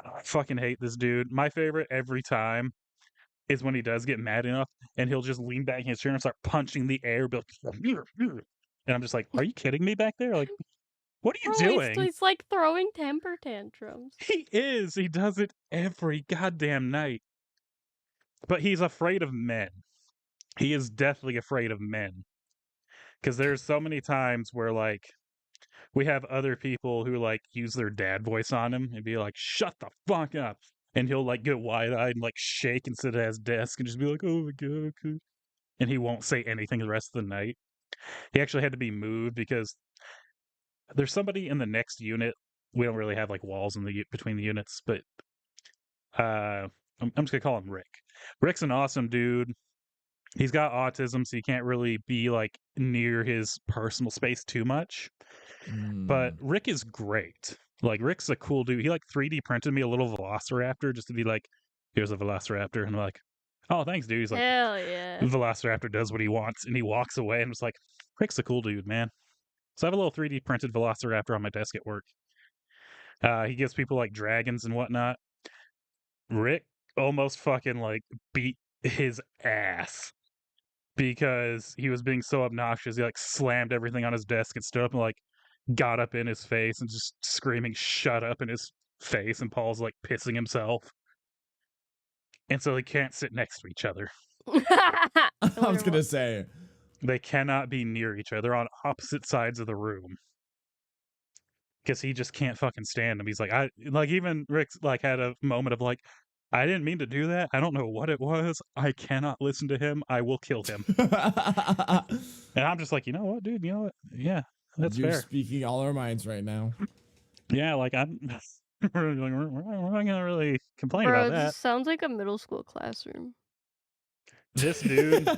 I fucking hate this dude. My favorite every time is when he does get mad enough, and he'll just lean back in his chair and start punching the air. And I'm just like, are you kidding me back there? Like, what are you Bro, doing? he's like throwing temper tantrums. He is. He does it every goddamn night. But he's afraid of men. He is deathly afraid of men. Because there's so many times where, like, we have other people who, like, use their dad voice on him and be like, shut the fuck up. And he'll, like, get wide-eyed and, like, shake and sit at his desk and just be like, oh my god. And he won't say anything the rest of the night. He actually had to be moved because there's somebody in the next unit. We don't really have, like, walls in between the units, but I'm just gonna call him Rick. Rick's an awesome dude. He's got autism, so he can't really be like near his personal space too much. But Rick is great. Like, Rick's a cool dude. He like 3D printed me a little Velociraptor just to be like, here's a Velociraptor. And I'm like, oh, thanks, dude. He's like, Hell yeah. the Velociraptor does what he wants, and he walks away. And it's like, Rick's a cool dude, man. So I have a little 3D printed Velociraptor on my desk at work. He gives people like dragons and whatnot. Rick almost fucking like beat his ass because he was being so obnoxious. He like slammed everything on his desk and stood up and like got up in his face and just screaming "shut up" in his face, and Paul's like pissing himself. And so they can't sit next to each other. I was gonna say. They cannot be near each other. They're on opposite sides of the room. Because he just can't fucking stand him. He's like, even Rick's like had a moment of like, I didn't mean to do that. I don't know what it was. I cannot listen to him. I will kill him. And I'm just like, you know what, dude? You know what? Yeah, that's You're fair. speaking all our minds right now. Yeah, like we're not gonna really complain Bro, about that. this sounds like a middle school classroom. This dude,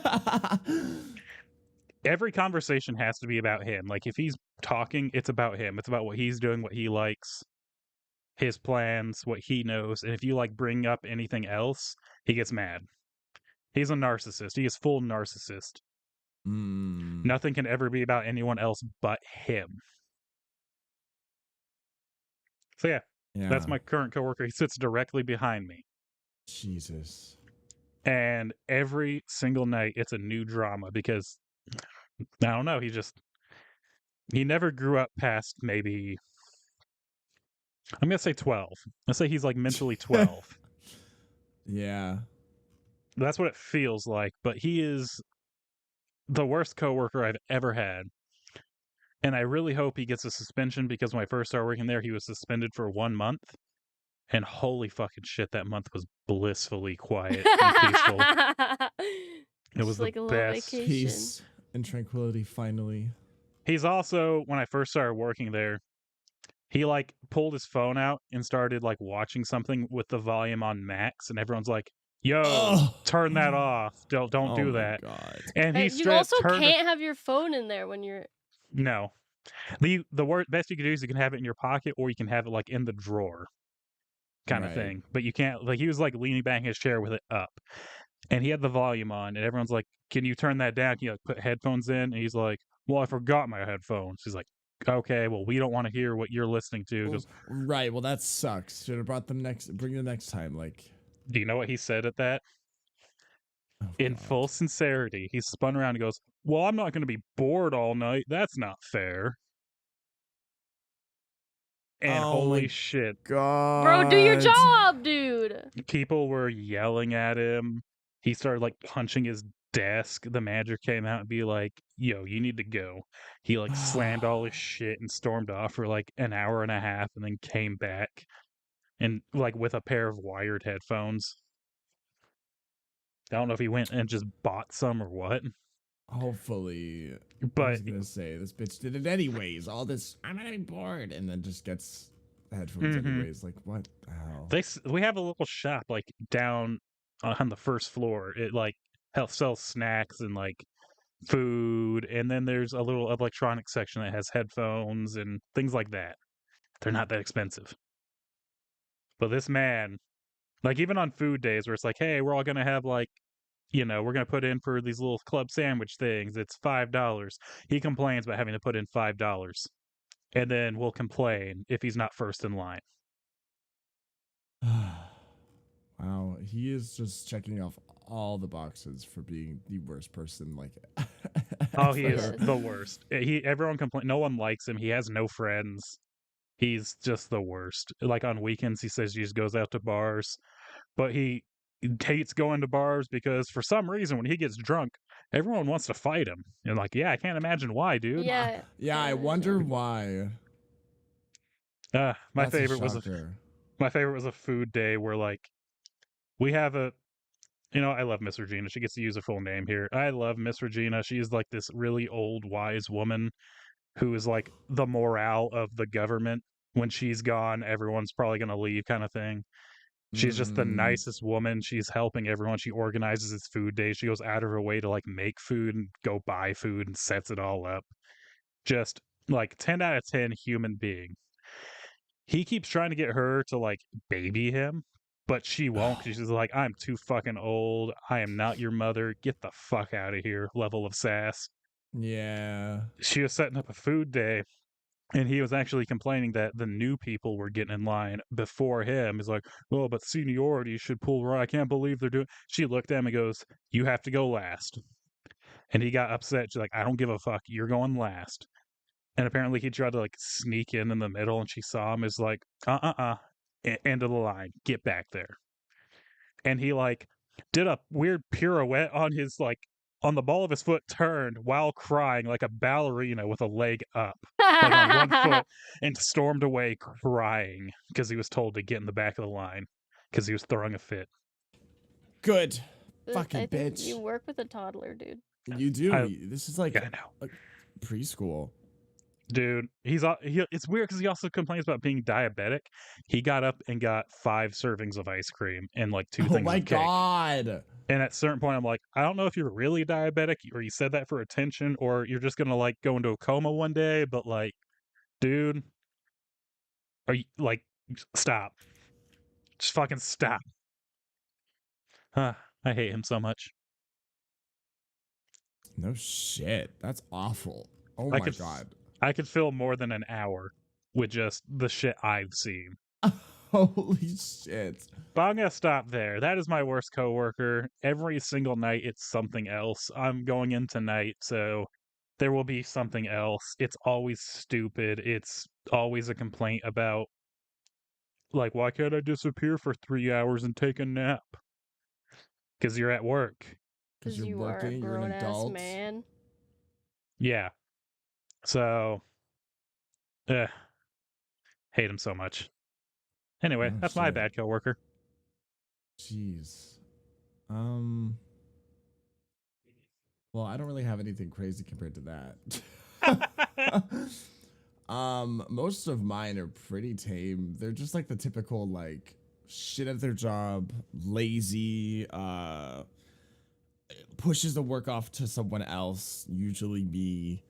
every conversation has to be about him. Like if he's talking, it's about him. It's about what he's doing, what he likes, his plans, what he knows. And if you like bring up anything else, he gets mad. He's a narcissist. He is full narcissist. Nothing can ever be about anyone else but him. So yeah, that's my current coworker. He sits directly behind me. Jesus. And every single night it's a new drama because I don't know, he never grew up past maybe, I'm gonna say 12. Let's say he's like mentally 12. Yeah. That's what it feels like, but he is the worst coworker I've ever had. And I really hope he gets a suspension because when I first started working there, he was suspended for 1 month. And holy fucking shit, that month was blissfully quiet and peaceful. It was like the best. Peace and tranquility, finally. He's also, when I first started working there, he like pulled his phone out and started like watching something with the volume on max, and everyone's like, "Yo, turn that off! Don't do that!" God. And he you also can't have your phone in there when you're. No, the best you can do is you can have it in your pocket, or you can have it like in the drawer, kind of thing. But you can't like he was like leaning back in his chair with it up, and he had the volume on, and everyone's like, "Can you turn that down? Can you like put headphones in?" And he's like, "Well, I forgot my headphones." He's like, "Okay, well, we don't want to hear what you're listening to." Well, right. Well, that sucks. Should have brought them bring them next time. Like, do you know what he said at that? Oh, in full sincerity, he spun around and goes, "Well, I'm not going to be bored all night. That's not fair." And holy shit. God. Bro, do your job, dude. People were yelling at him. He started like punching his desk. The manager came out and be like, "Yo, you need to go." He like slammed all his shit and stormed off for like an hour and a half and then came back and like with a pair of wired headphones. I don't know if he went and just bought some or what. Hopefully. But I was gonna say this bitch did it anyways. All this, I'm gonna be bored, and then just gets headphones anyways. Like, what the hell? We have a little shop like down on the first floor. It like sells snacks and like food, and then there's a little electronics section that has headphones and things like that. They're not that expensive. But this man, like even on food days where it's like, hey, we're all gonna have like, we're gonna put in for these little club sandwich things, it's $5. He complains about having to put in $5. And then will complain if he's not first in line. Wow, he is just checking off all the boxes for being the worst person. Like, oh, he is the worst. Everyone complains. No one likes him. He has no friends. He's just the worst. Like on weekends, he says he just goes out to bars, but he hates going to bars because for some reason, when he gets drunk, everyone wants to fight him. And like, yeah, I can't imagine why, dude. Yeah. I wonder why. My favorite was a food day where like we have I love Miss Regina. She gets to use her full name here. I love Miss Regina. She's like this really old, wise woman who is like the morale of the government. When she's gone, everyone's probably going to leave kind of thing. She's just the nicest woman. She's helping everyone. She organizes his food day. She goes out of her way to like make food and go buy food and sets it all up. Just like 10 out of 10 human being. He keeps trying to get her to like baby him, but she won't. She's like, "I'm too fucking old. I am not your mother. Get the fuck out of here." Level of sass. Yeah. She was setting up a food day, And he was actually complaining that the new people were getting in line before him. He's like, well, but seniority should pull right. I can't believe they're doing. She looked at him and goes, you have to go last. And he got upset. She's like, I don't give a fuck. You're going last. And apparently he tried to like sneak in the middle, and she saw him. Is like, end of the line. Get back there. And he like did a weird pirouette on his like on the ball of his foot, turned while crying like a ballerina with a leg up, like on one foot, and stormed away crying because he was told to get in the back of the line because he was throwing a fit. Good. I Fucking think bitch. you work with a toddler, dude. You do. This is like Yeah, I know. preschool. Dude, it's weird because he also complains about being diabetic. He got up and got 5 servings of ice cream and like 2 Oh things my of cake. god. And at a certain point, I'm like, I don't know if you're really diabetic or you said that for attention or you're just gonna like go into a coma one day, but like, dude, are you like, stop. Just fucking stop. I hate him so much. No shit. That's awful. Oh I my could god. I could fill more than an hour with just the shit I've seen. Holy shit. But I'm gonna stop there. That is my worst coworker. Every single night it's something else. I'm going in tonight, so there will be something else. It's always stupid. It's always a complaint about like, why can't I disappear for 3 hours and take a nap? Because you're at work. Because you're you are a working, you're an grown-ass adult. man. Yeah. So hate him so much. Anyway, Oh, that's my shit. bad coworker. Jeez. Well, I don't really have anything crazy compared to that. Most of mine are pretty tame. They're just like the typical like shit at their job, lazy, pushes the work off to someone else, usually me.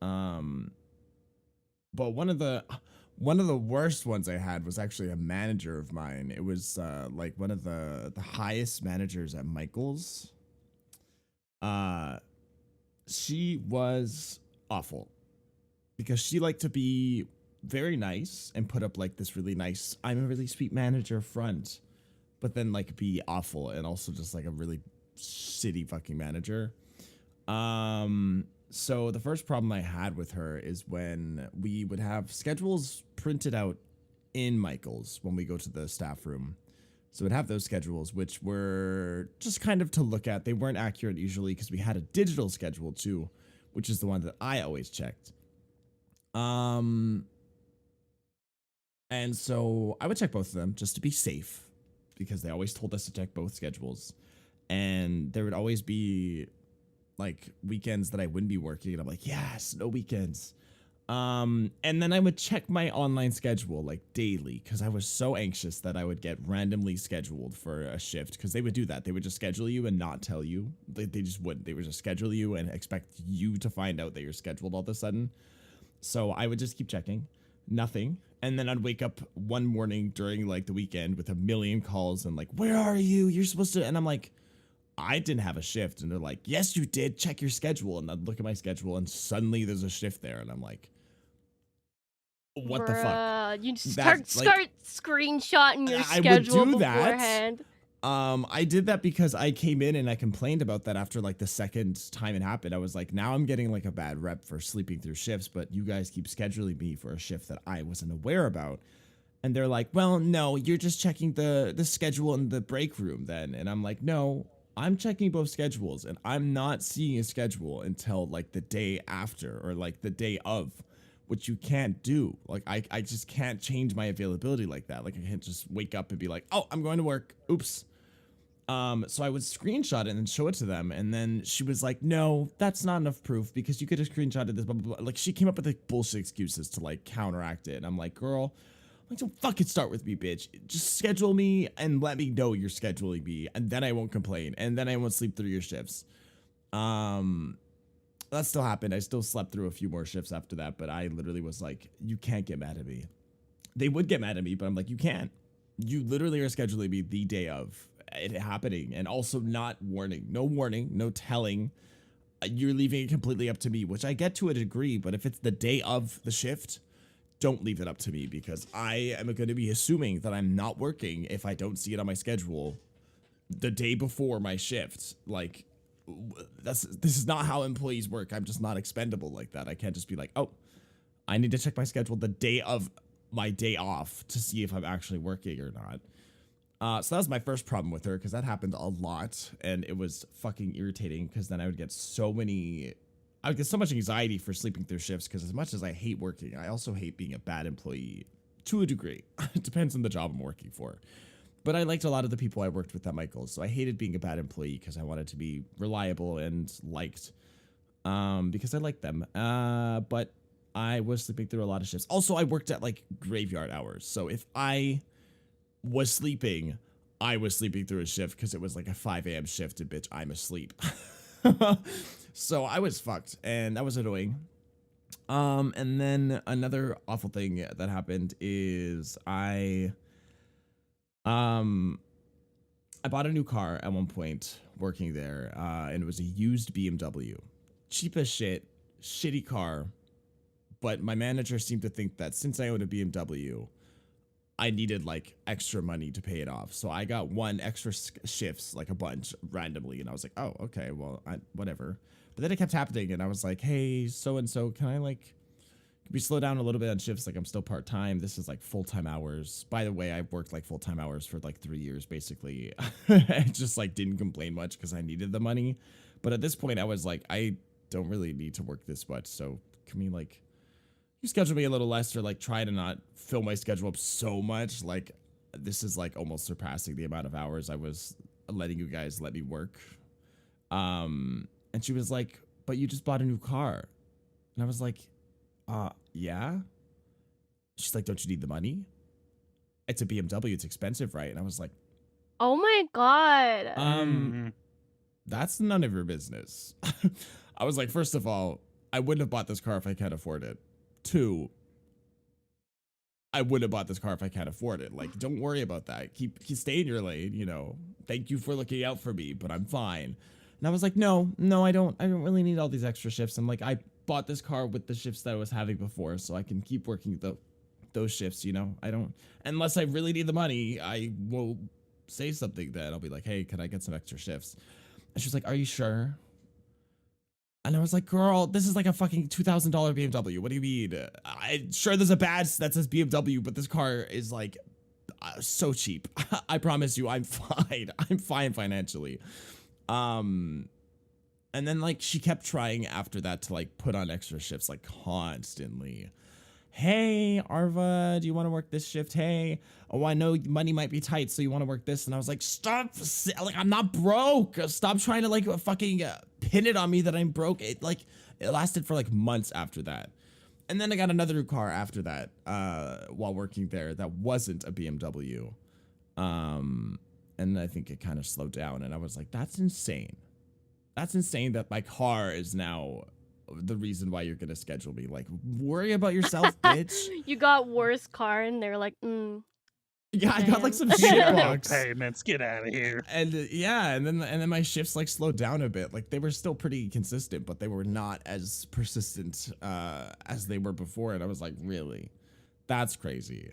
But one of the worst ones I had was actually a manager of mine. It was like one of the highest managers at Michael's. She was awful because she liked to be very nice and put up like this really nice, I'm a really sweet manager front, but then like be awful and also just like a really shitty fucking manager. So the first problem I had with her is when we would have schedules printed out in Michael's when we go to the staff room. So we'd have those schedules, which were just kind of to look at. They weren't accurate usually because we had a digital schedule too, which is the one that I always checked. And so I would check both of them just to be safe because they always told us to check both schedules. And there would always be like weekends that I wouldn't be working, and I'm like, yes, no weekends. And then I would check my online schedule like daily because I was so anxious that I would get randomly scheduled for a shift because they would do that. They would just schedule you and not tell you. They just wouldn't. They would just schedule you and expect you to find out that you're scheduled all of a sudden. So I would just keep checking. Nothing. And then I'd wake up one morning during like the weekend with a million calls and like, where are you? You're supposed to. And I'm like, I didn't have a shift. And they're like, yes, you did. Check your schedule. And I'd look at my schedule and suddenly there's a shift there. And I'm like, what the fuck? You start screenshotting your I would schedule do that. beforehand. I did that because I came in and I complained about that after like the second time it happened. I was like, now I'm getting like a bad rep for sleeping through shifts, but you guys keep scheduling me for a shift that I wasn't aware about. And they're like, well, no, you're just checking the schedule in the break room then. And I'm like, no, I'm checking both schedules and I'm not seeing a schedule until like the day after or like the day of, which you can't do. Like, I just can't change my availability like that. Like I can't just wake up and be like, oh, I'm going to work. Oops. So I would screenshot it and show it to them. And then she was like, no, that's not enough proof because you could have screenshotted this, blah, blah, blah. Like she came up with like bullshit excuses to like counteract it. And I'm like, girl, like, don't fucking start with me, bitch. Just schedule me and let me know you're scheduling me. And then I won't complain. And then I won't sleep through your shifts. That still happened. I still slept through a few more shifts after that. But I literally was like, you can't get mad at me. They would get mad at me, but I'm like, you can't. You literally are scheduling me the day of it happening and also not warning, no telling. You're leaving it completely up to me, which I get to a degree, but if it's the day of the shift, don't leave it up to me, because I am going to be assuming that I'm not working if I don't see it on my schedule the day before my shift. Like, this is not how employees work. I'm just not expendable like that. I can't just be like, oh, I need to check my schedule the day of my day off to see if I'm actually working or not. So that was my first problem with her, because that happened a lot, and it was fucking irritating, because then I would get so much anxiety for sleeping through shifts, because as much as I hate working, I also hate being a bad employee to a degree. It depends on the job I'm working for. But I liked a lot of the people I worked with at Michael's, so I hated being a bad employee because I wanted to be reliable and liked, because I liked them. But I was sleeping through a lot of shifts. Also, I worked at like graveyard hours, so if I was sleeping, I was sleeping through a shift because it was like a 5 a.m. shift, and bitch, I'm asleep. So I was fucked, and that was annoying. And then another awful thing that happened is I bought a new car at one point working there, and it was a used BMW. Cheap as shit, shitty car, but my manager seemed to think that since I owned a BMW, I needed like extra money to pay it off. So I got one extra shifts, like a bunch randomly, and I was like, oh, okay, well, whatever. But then it kept happening, and I was like, hey, so-and-so, can we slow down a little bit on shifts? Like, I'm still part-time. This is like full-time hours. By the way, I worked like full-time hours for like 3 years, basically. I just like didn't complain much because I needed the money. But at this point, I was like, I don't really need to work this much. So can we like, you schedule me a little less, or like try to not fill my schedule up so much? Like, this is like almost surpassing the amount of hours I was letting you guys let me work. And she was like, but you just bought a new car. And I was like, yeah. She's like, don't you need the money? It's a BMW, it's expensive, right? And I was like, Oh my god. that's none of your business. I was like, first of all, I wouldn't have bought this car if I can't afford it. 2, I wouldn't have bought this car if I can't afford it. Like, don't worry about that. Keep stay in your lane, you know. Thank you for looking out for me, but I'm fine. And I was like, no, I don't really need all these extra shifts. I'm like, I bought this car with the shifts that I was having before, so I can keep working those shifts, you know. I don't, unless I really need the money, I will say something then. I'll be like, hey, can I get some extra shifts? And she was like, are you sure? And I was like, girl, this is like a fucking $2,000 BMW. What do you mean? I'm sure there's a badge that says BMW, but this car is like so cheap. I promise you, I'm fine. I'm fine financially. And then like she kept trying after that to like put on extra shifts like constantly. Hey, Arva, do you want to work this shift? Hey, oh, I know money might be tight, so you want to work this? And I was like, stop, like, I'm not broke. Stop trying to like fucking pin it on me that I'm broke. It lasted for like months after that. And then I got another new car after that, while working there, that wasn't a BMW. And I think it kind of slowed down, and I was like, that's insane. That's insane that my car is now the reason why you're gonna schedule me. Like, worry about yourself, bitch. You got worse car, and they're like, Yeah, I got like some You shit got no box. payments. Get out of here. And yeah, and then my shifts like slowed down a bit. Like, they were still pretty consistent, but they were not as persistent as they were before. And I was like, really? That's crazy.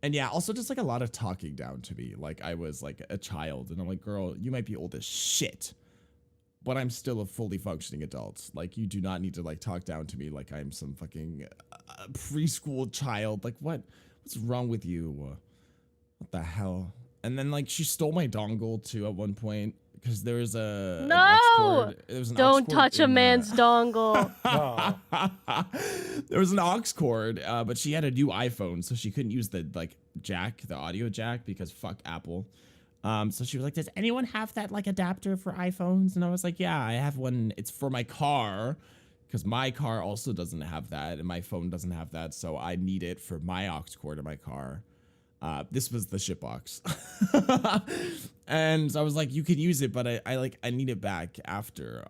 And yeah, also just like a lot of talking down to me. Like, I was like a child, and I'm like, girl, you might be old as shit, but I'm still a fully functioning adult. Like, you do not need to like talk down to me like I'm some fucking preschool child. Like, what's wrong with you? What the hell? And then like she stole my dongle too at one point, because there was a No! an aux cord. There was an aux don't cord touch a in man's dongle. There was an aux cord, but she had a new iPhone, so she couldn't use the like jack, the audio jack, because fuck Apple. So she was like, does anyone have that like adapter for iPhones? And I was like, yeah, I have one. It's for my car, because my car also doesn't have that, and my phone doesn't have that, so I need it for my aux cord in my car. This was the shitbox. And I was like, you can use it, but I need it back after.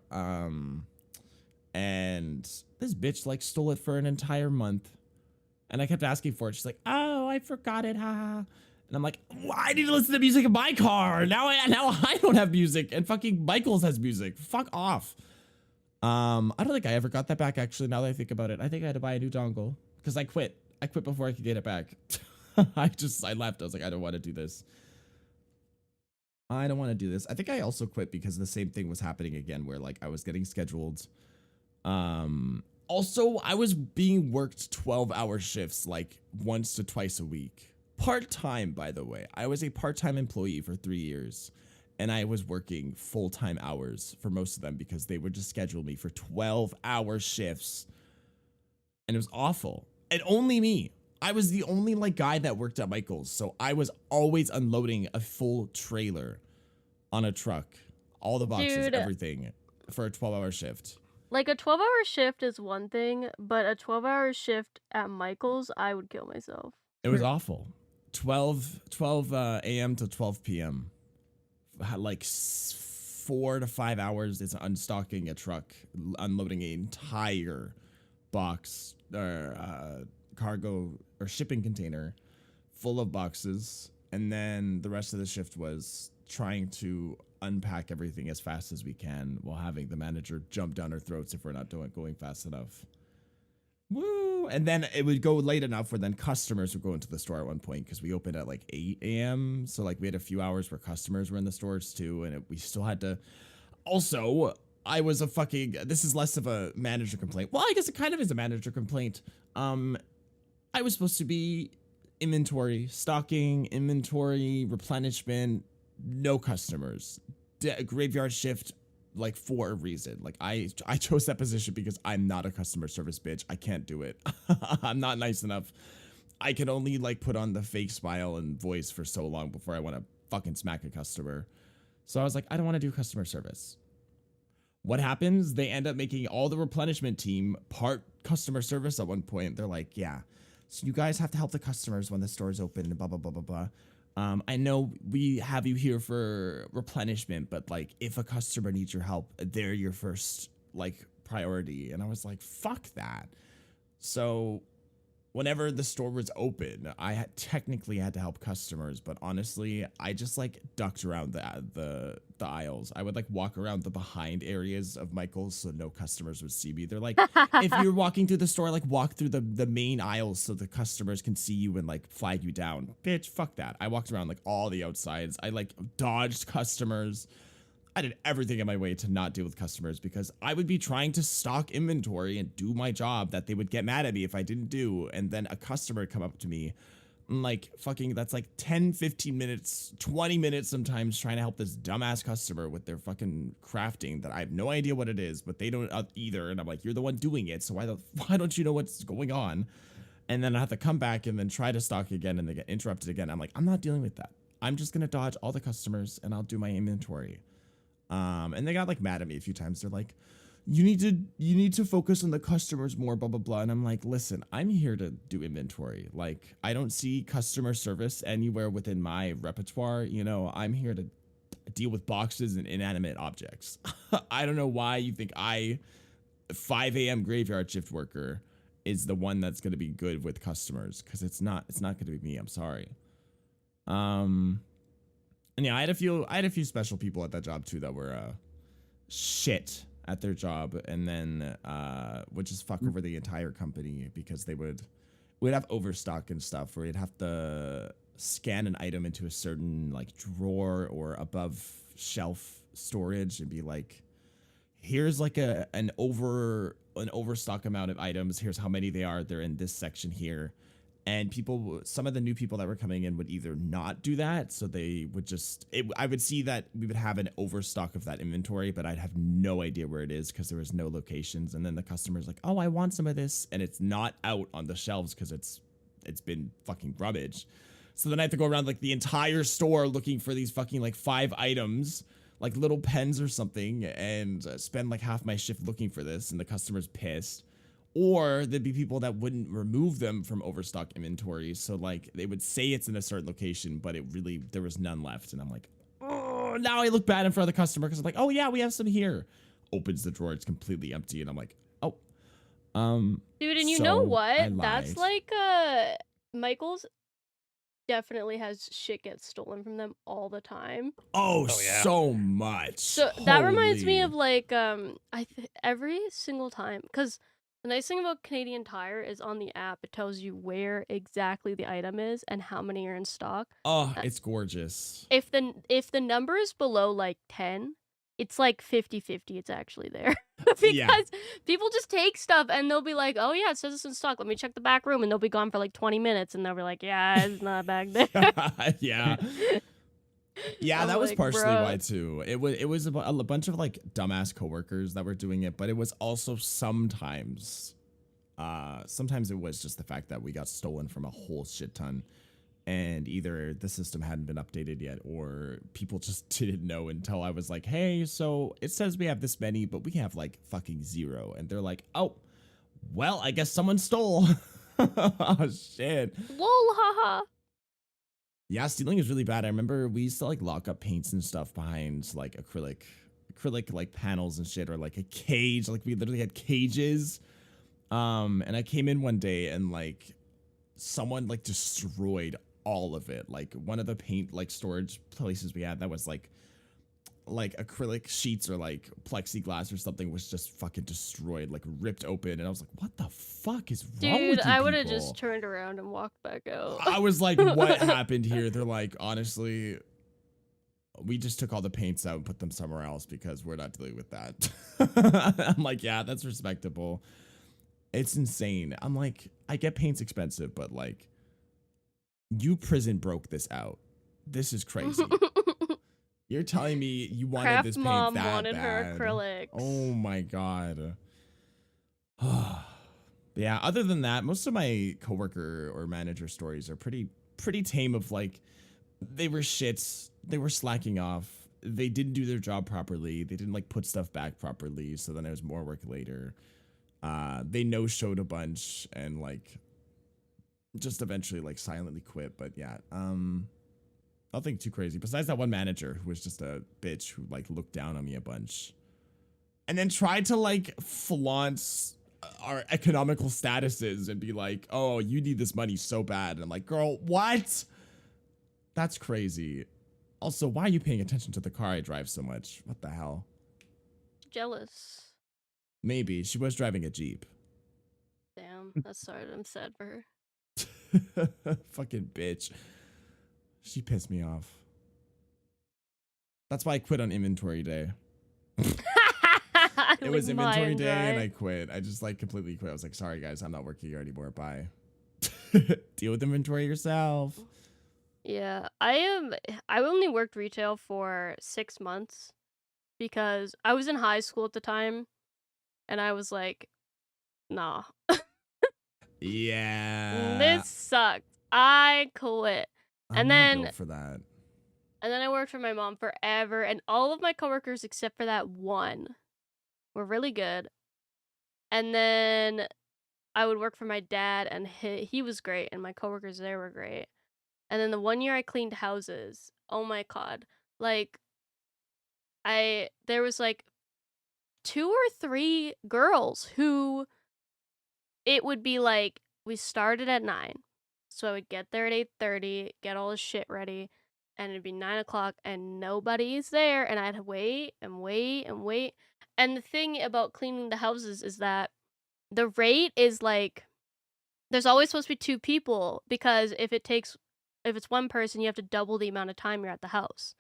And this bitch like stole it for an entire month, and I kept asking for it. She's like, oh, I forgot it, haha. And I'm like, well, I need to listen to music in my car. Now I don't have music, and fucking Michael's has music. Fuck off. I don't think I ever got that back, actually. Now that I think about it, I think I had to buy a new dongle because I quit. I quit before I could get it back. I left. I was like, I don't want to do this. I don't want to do this. I think I also quit because the same thing was happening again, where like I was getting scheduled. Also, I was being worked 12-hour shifts like once to twice a week. Part-time, by the way. I was a part-time employee for 3 years, and I was working full-time hours for most of them because they would just schedule me for 12-hour shifts. And it was awful. And only me. I was the only like guy that worked at Michael's, so I was always unloading a full trailer on a truck. All the boxes, Dude. everything for a 12-hour shift. Like, a 12-hour shift is one thing, but a 12-hour shift at Michael's, I would kill myself. It was awful. 12 a.m. to 12 p.m. Had like 4 to 5 hours. It's unstocking a truck, unloading an entire box or cargo or shipping container full of boxes. And then the rest of the shift was trying to unpack everything as fast as we can while having the manager jump down our throats if we're not going fast enough. Woo! And then it would go late enough where then customers would go into the store at one point because we opened at like 8 a.m. So like we had a few hours where customers were in the stores too, and we still had to. Also, I was this is less of a manager complaint. Well, I guess it kind of is a manager complaint. I was supposed to be inventory, stocking, inventory, replenishment, no customers. Graveyard shift, like, for a reason. Like, I chose that position because I'm not a customer service bitch. I can't do it. I'm not nice enough. I can only, like, put on the fake smile and voice for so long before I want to fucking smack a customer. So I was like, I don't want to do customer service. What happens? They end up making all the replenishment team part customer service at one point. They're like, yeah, so you guys have to help the customers when the store's open and blah, blah, blah, blah, blah. I know we have you here for replenishment, but like if a customer needs your help, they're your first like priority. And I was like, fuck that. So whenever the store was open, I technically had to help customers, but honestly, I just like ducked around the aisles. I would like walk around the behind areas of Michael's so no customers would see me. They're like, if you're walking through the store, like walk through the main aisles so the customers can see you and like flag you down. Bitch, fuck that. I walked around like all the outsides. I like dodged customers. I did everything in my way to not deal with customers because I would be trying to stock inventory and do my job that they would get mad at me if I didn't do. And then a customer would come up to me and like fucking, that's like 10, 15 minutes, 20 minutes sometimes trying to help this dumbass customer with their fucking crafting that I have no idea what it is, but they don't either. And I'm like, you're the one doing it. So why don't you know what's going on? And then I have to come back and then try to stock again and they get interrupted again. I'm like, I'm not dealing with that. I'm just going to dodge all the customers and I'll do my inventory. And they got like mad at me a few times. They're like, you need to focus on the customers more, blah, blah, blah. And I'm like, listen, I'm here to do inventory. Like, I don't see customer service anywhere within my repertoire. You know, I'm here to deal with boxes and inanimate objects. I don't know why you think 5 a.m. graveyard shift worker is the one that's going to be good with customers. Cause it's not going to be me. I'm sorry. And yeah, I had a few special people at that job too that were shit at their job, and then would just fuck over the entire company because we'd have overstock and stuff where you'd have to scan an item into a certain like drawer or above shelf storage and be like, here's like an overstock amount of items. Here's how many they are. They're in this section here. And some of the new people that were coming in would either not do that, so they would I would see that we would have an overstock of that inventory, but I'd have no idea where it is because there was no locations. And then the customer's like, oh, I want some of this, and it's not out on the shelves because it's been fucking rummaged. So then I have to go around like the entire store looking for these fucking like 5 items, like little pens or something, and spend like half my shift looking for this, and the customer's pissed. Or there'd be people that wouldn't remove them from overstock inventory. So like they would say it's in a certain location, but there was none left. And I'm like, oh, now I look bad in front of the customer because I'm like, oh yeah, we have some here. Opens the drawer, it's completely empty. And I'm like, oh. Dude, and you know what? That's like Michael's definitely has shit get stolen from them all the time. Oh, Oh, yeah. so much. So that reminds me Holy. of like every single time, because the nice thing about Canadian Tire is on the app it tells you where exactly the item is and how many are in stock. Oh, it's gorgeous. If the number is below like 10, it's like 50-50 it's actually there. Because Yeah. people just take stuff and they'll be like, oh yeah, it says it's in stock, let me check the back room, and they'll be gone for like 20 minutes and they'll be like, yeah, it's not back there. Yeah. Yeah, I'm that was like, partially "Bruh." why too. It was a bunch of like dumbass coworkers that were doing it, but it was also sometimes it was just the fact that we got stolen from a whole shit ton, and either the system hadn't been updated yet or people just didn't know until I was like, "Hey, so it says we have this many, but we have like fucking 0." And they're like, "Oh, well, I guess someone stole." Oh shit. Lol, haha. Yeah, stealing is really bad. I remember we used to like lock up paints and stuff behind like acrylic like panels and shit, or like a cage. Like we literally had cages. And I came in one day and like someone like destroyed all of it. Like one of the paint like storage places we had that was like acrylic sheets or like plexiglass or something was just fucking destroyed, like ripped open. And I was like, what the fuck is wrong with Dude, you I would have people? just turned around and walked back out. I was like, what happened here? They're like, honestly, we just took all the paints out and put them somewhere else because we're not dealing with that. I'm like, yeah, that's respectable. It's insane. I'm like, I get paint's expensive, but like, you prison broke this out. This is crazy. You're telling me you wanted Craft this paint Mom that wanted bad. her acrylics. Oh my god. Yeah, other than that, most of my coworker or manager stories are pretty tame. Of like, they were shits, they were slacking off, they didn't do their job properly, they didn't like put stuff back properly, so then there was more work later. They no-showed a bunch and like just eventually like silently quit. But yeah, nothing too crazy besides that one manager who was just a bitch who like looked down on me a bunch and then tried to like flaunt our economical statuses and be like, oh, you need this money so bad. And I'm like, girl, what? That's crazy. Also, why are you paying attention to the car I drive so much? What the hell? Jealous. Maybe. She was driving a Jeep. Damn, that's sorry. I'm sad for her. Fucking bitch. She pissed me off. That's why I quit on inventory day. It was inventory day and I quit. I just like completely quit. I was like, sorry guys, I'm not working here anymore. Bye. Deal with inventory yourself. Yeah, I only worked retail for 6 months because I was in high school at the time and I was like, nah. Yeah. This sucked. I quit. I'm And not then built for that. and then I worked for my mom forever, and all of my coworkers except for that one were really good. And then I would work for my dad, and he was great, and my coworkers there were great. And then the one year I cleaned houses, oh my god, like there was like 2 or 3 girls who it would be like we started at 9, so I would get there at 8:30, get all the shit ready, and it'd be 9 o'clock and nobody's there, and I'd wait and wait and wait. And the thing about cleaning the houses is that the rate is like there's always supposed to be 2 people, because if it's one person, you have to double the amount of time you're at the house,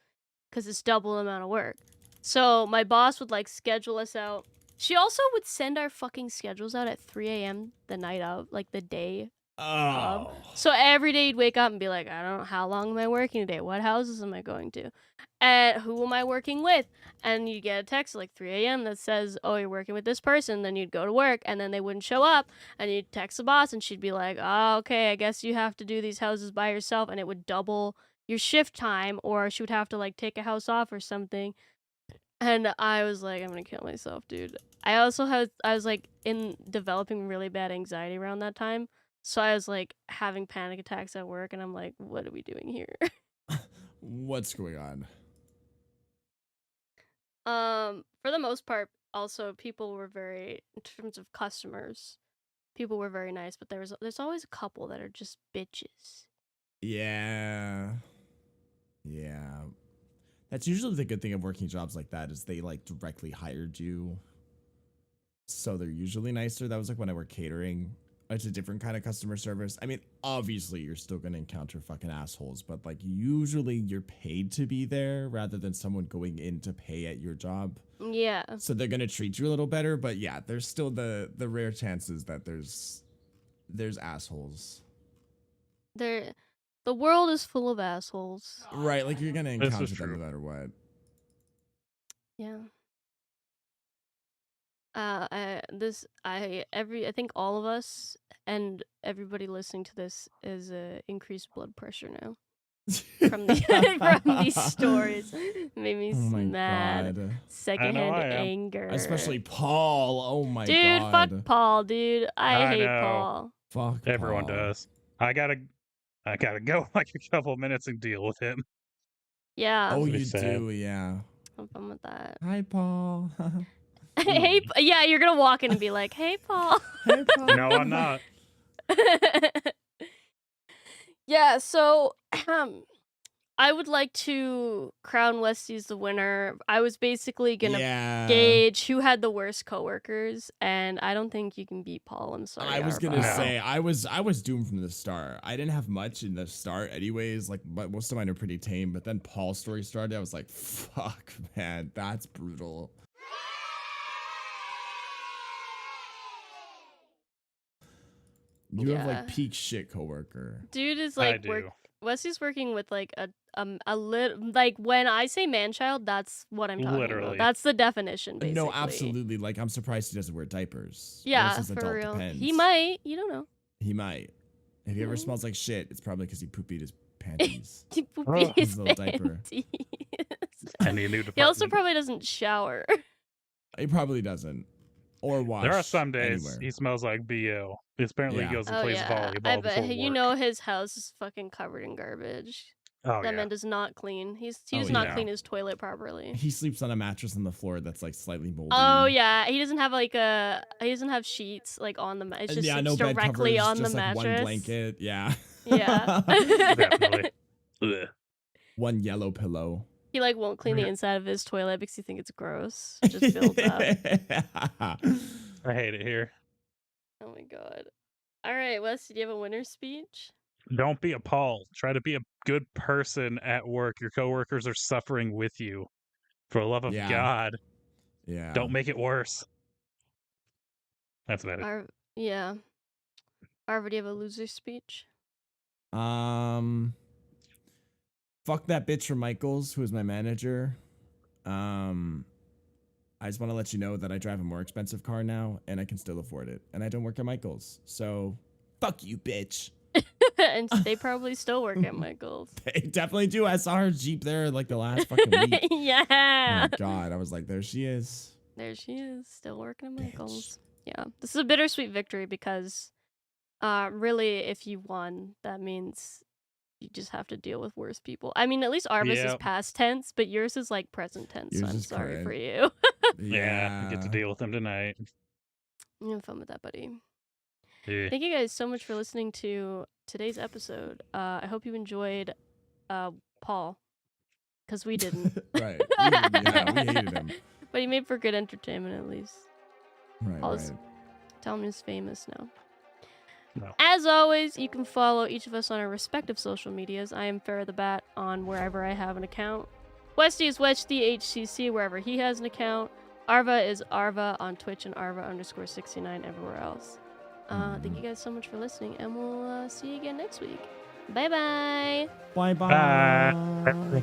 because it's double the amount of work. So my boss would like schedule us out. She also would send our fucking schedules out at 3 a.m. the night of, like the day of. Oh. So every day you'd wake up and be like, I don't know, how long am I working today? What houses am I going to? And who am I working with? And you get a text at like 3 a.m. that says, oh, you're working with this person. Then you'd go to work and then they wouldn't show up. And you'd text the boss and she'd be like, oh, okay, I guess you have to do these houses by yourself. And it would double your shift time, or she would have to like take a house off or something. And I was like, I'm gonna kill myself, dude. I was like in developing really bad anxiety around that time. So I was like having panic attacks at work, and I'm like, what are we doing here? What's going on? For the most part, also people were very, in terms of customers, people were very nice, but there's always a couple that are just bitches. Yeah. Yeah. That's usually the good thing of working jobs like that is they like directly hired you. So they're usually nicer. That was like when I worked catering. It's a different kind of customer service. I mean, obviously you're still going to encounter fucking assholes, but like usually you're paid to be there rather than someone going in to pay at your job. Yeah. So they're going to treat you a little better, but yeah, there's still the rare chances that there's assholes. The world is full of assholes. Right, like you're going to This is encounter them true. no matter what. Yeah. I think all of us and everybody listening to this is increased blood pressure now from from these stories. It made me Oh my mad. God. Secondhand I am. anger. Especially Paul. Oh my dude, God. fuck Paul, dude. I hate know. Paul. Fuck Everyone Paul. does. I gotta go like a couple minutes and deal with him. Yeah. Oh, Pretty you sad. do, yeah. I'm fun with that. Hi, Paul. Hey, yeah, you're gonna walk in and be like, "Hey, Paul." Hey, Paul. No, I'm not. Yeah, so I would like to crown Westy as the winner. I was basically gonna gauge who had the worst coworkers, and I don't think you can beat Paul. I'm sorry. I was gonna Arva. say I was doomed from the start. I didn't have much in the start, anyways. Like, but most of mine are pretty tame. But then Paul's story started. I was like, "Fuck, man, that's brutal." You have like peak shit coworker. Dude is I like do. Wesley's working with like a like when I say man-child, that's what I'm talking Literally. about. That's the definition, basically. No, absolutely. Like, I'm surprised he doesn't wear diapers. Yeah, Versus for adult real. depends. He might. You don't know. He might. If he ever Mhm. smells like shit, it's probably because he poopied his panties. He pooped Ugh. his His little diaper. panties. I need a new department. He also probably doesn't shower. He probably doesn't. Or wash. There are some days anywhere. he smells like BO. Apparently Yeah. he goes and Oh plays yeah, volleyball I before bet you work. know his house is fucking covered in garbage. Oh, That yeah. man does not clean. He Oh, does not yeah. clean his toilet properly. He sleeps on a mattress on the floor that's like slightly moldy. Oh yeah, he doesn't have like he doesn't have sheets like on the it's just yeah, it's no bed directly covers, on just the like mattress. one blanket. Yeah. Yeah. Definitely. Ugh. One yellow pillow. He like won't clean the inside of his toilet because he thinks it's gross. It just builds up. I hate it here. Oh my god. All right, Wes, do you have a winner's speech? Don't be appalled. Try to be a good person at work. Your coworkers are suffering with you. For the love of Yeah. God, Yeah. don't make it worse. That's about it. Yeah. Arva, do you have a loser's speech? Fuck that bitch from Michaels, who is my manager. I just want to let you know that I drive a more expensive car now, and I can still afford it. And I don't work at Michaels. So, fuck you, bitch. And they probably still work at Michael's. They definitely do. I saw her Jeep there like the last fucking week. Yeah. Oh my God. I was like, there she is. There she is, still working at Bitch. Michael's. Yeah. This is a bittersweet victory because really, if you won, that means you just have to deal with worse people. I mean, at least Arva's is past tense, but yours is like present tense, so Yours I'm is sorry current. for you. Yeah, I get to deal with them tonight. You have fun with that, buddy. Yeah. Thank you guys so much for listening to today's episode. I hope you enjoyed Paul, because we didn't. Right. We hated him. But he made for good entertainment at least. Right, Paul's, right. tell him he's famous now. No. As always, you can follow each of us on our respective social medias. I am Farrah the Bat on wherever I have an account. Westy is WetchTheHCC wherever he has an account. Arva is Arva on Twitch and Arva_69 everywhere else. Thank you guys so much for listening, and we'll see you again next week. Bye-bye. Bye-bye. Bye.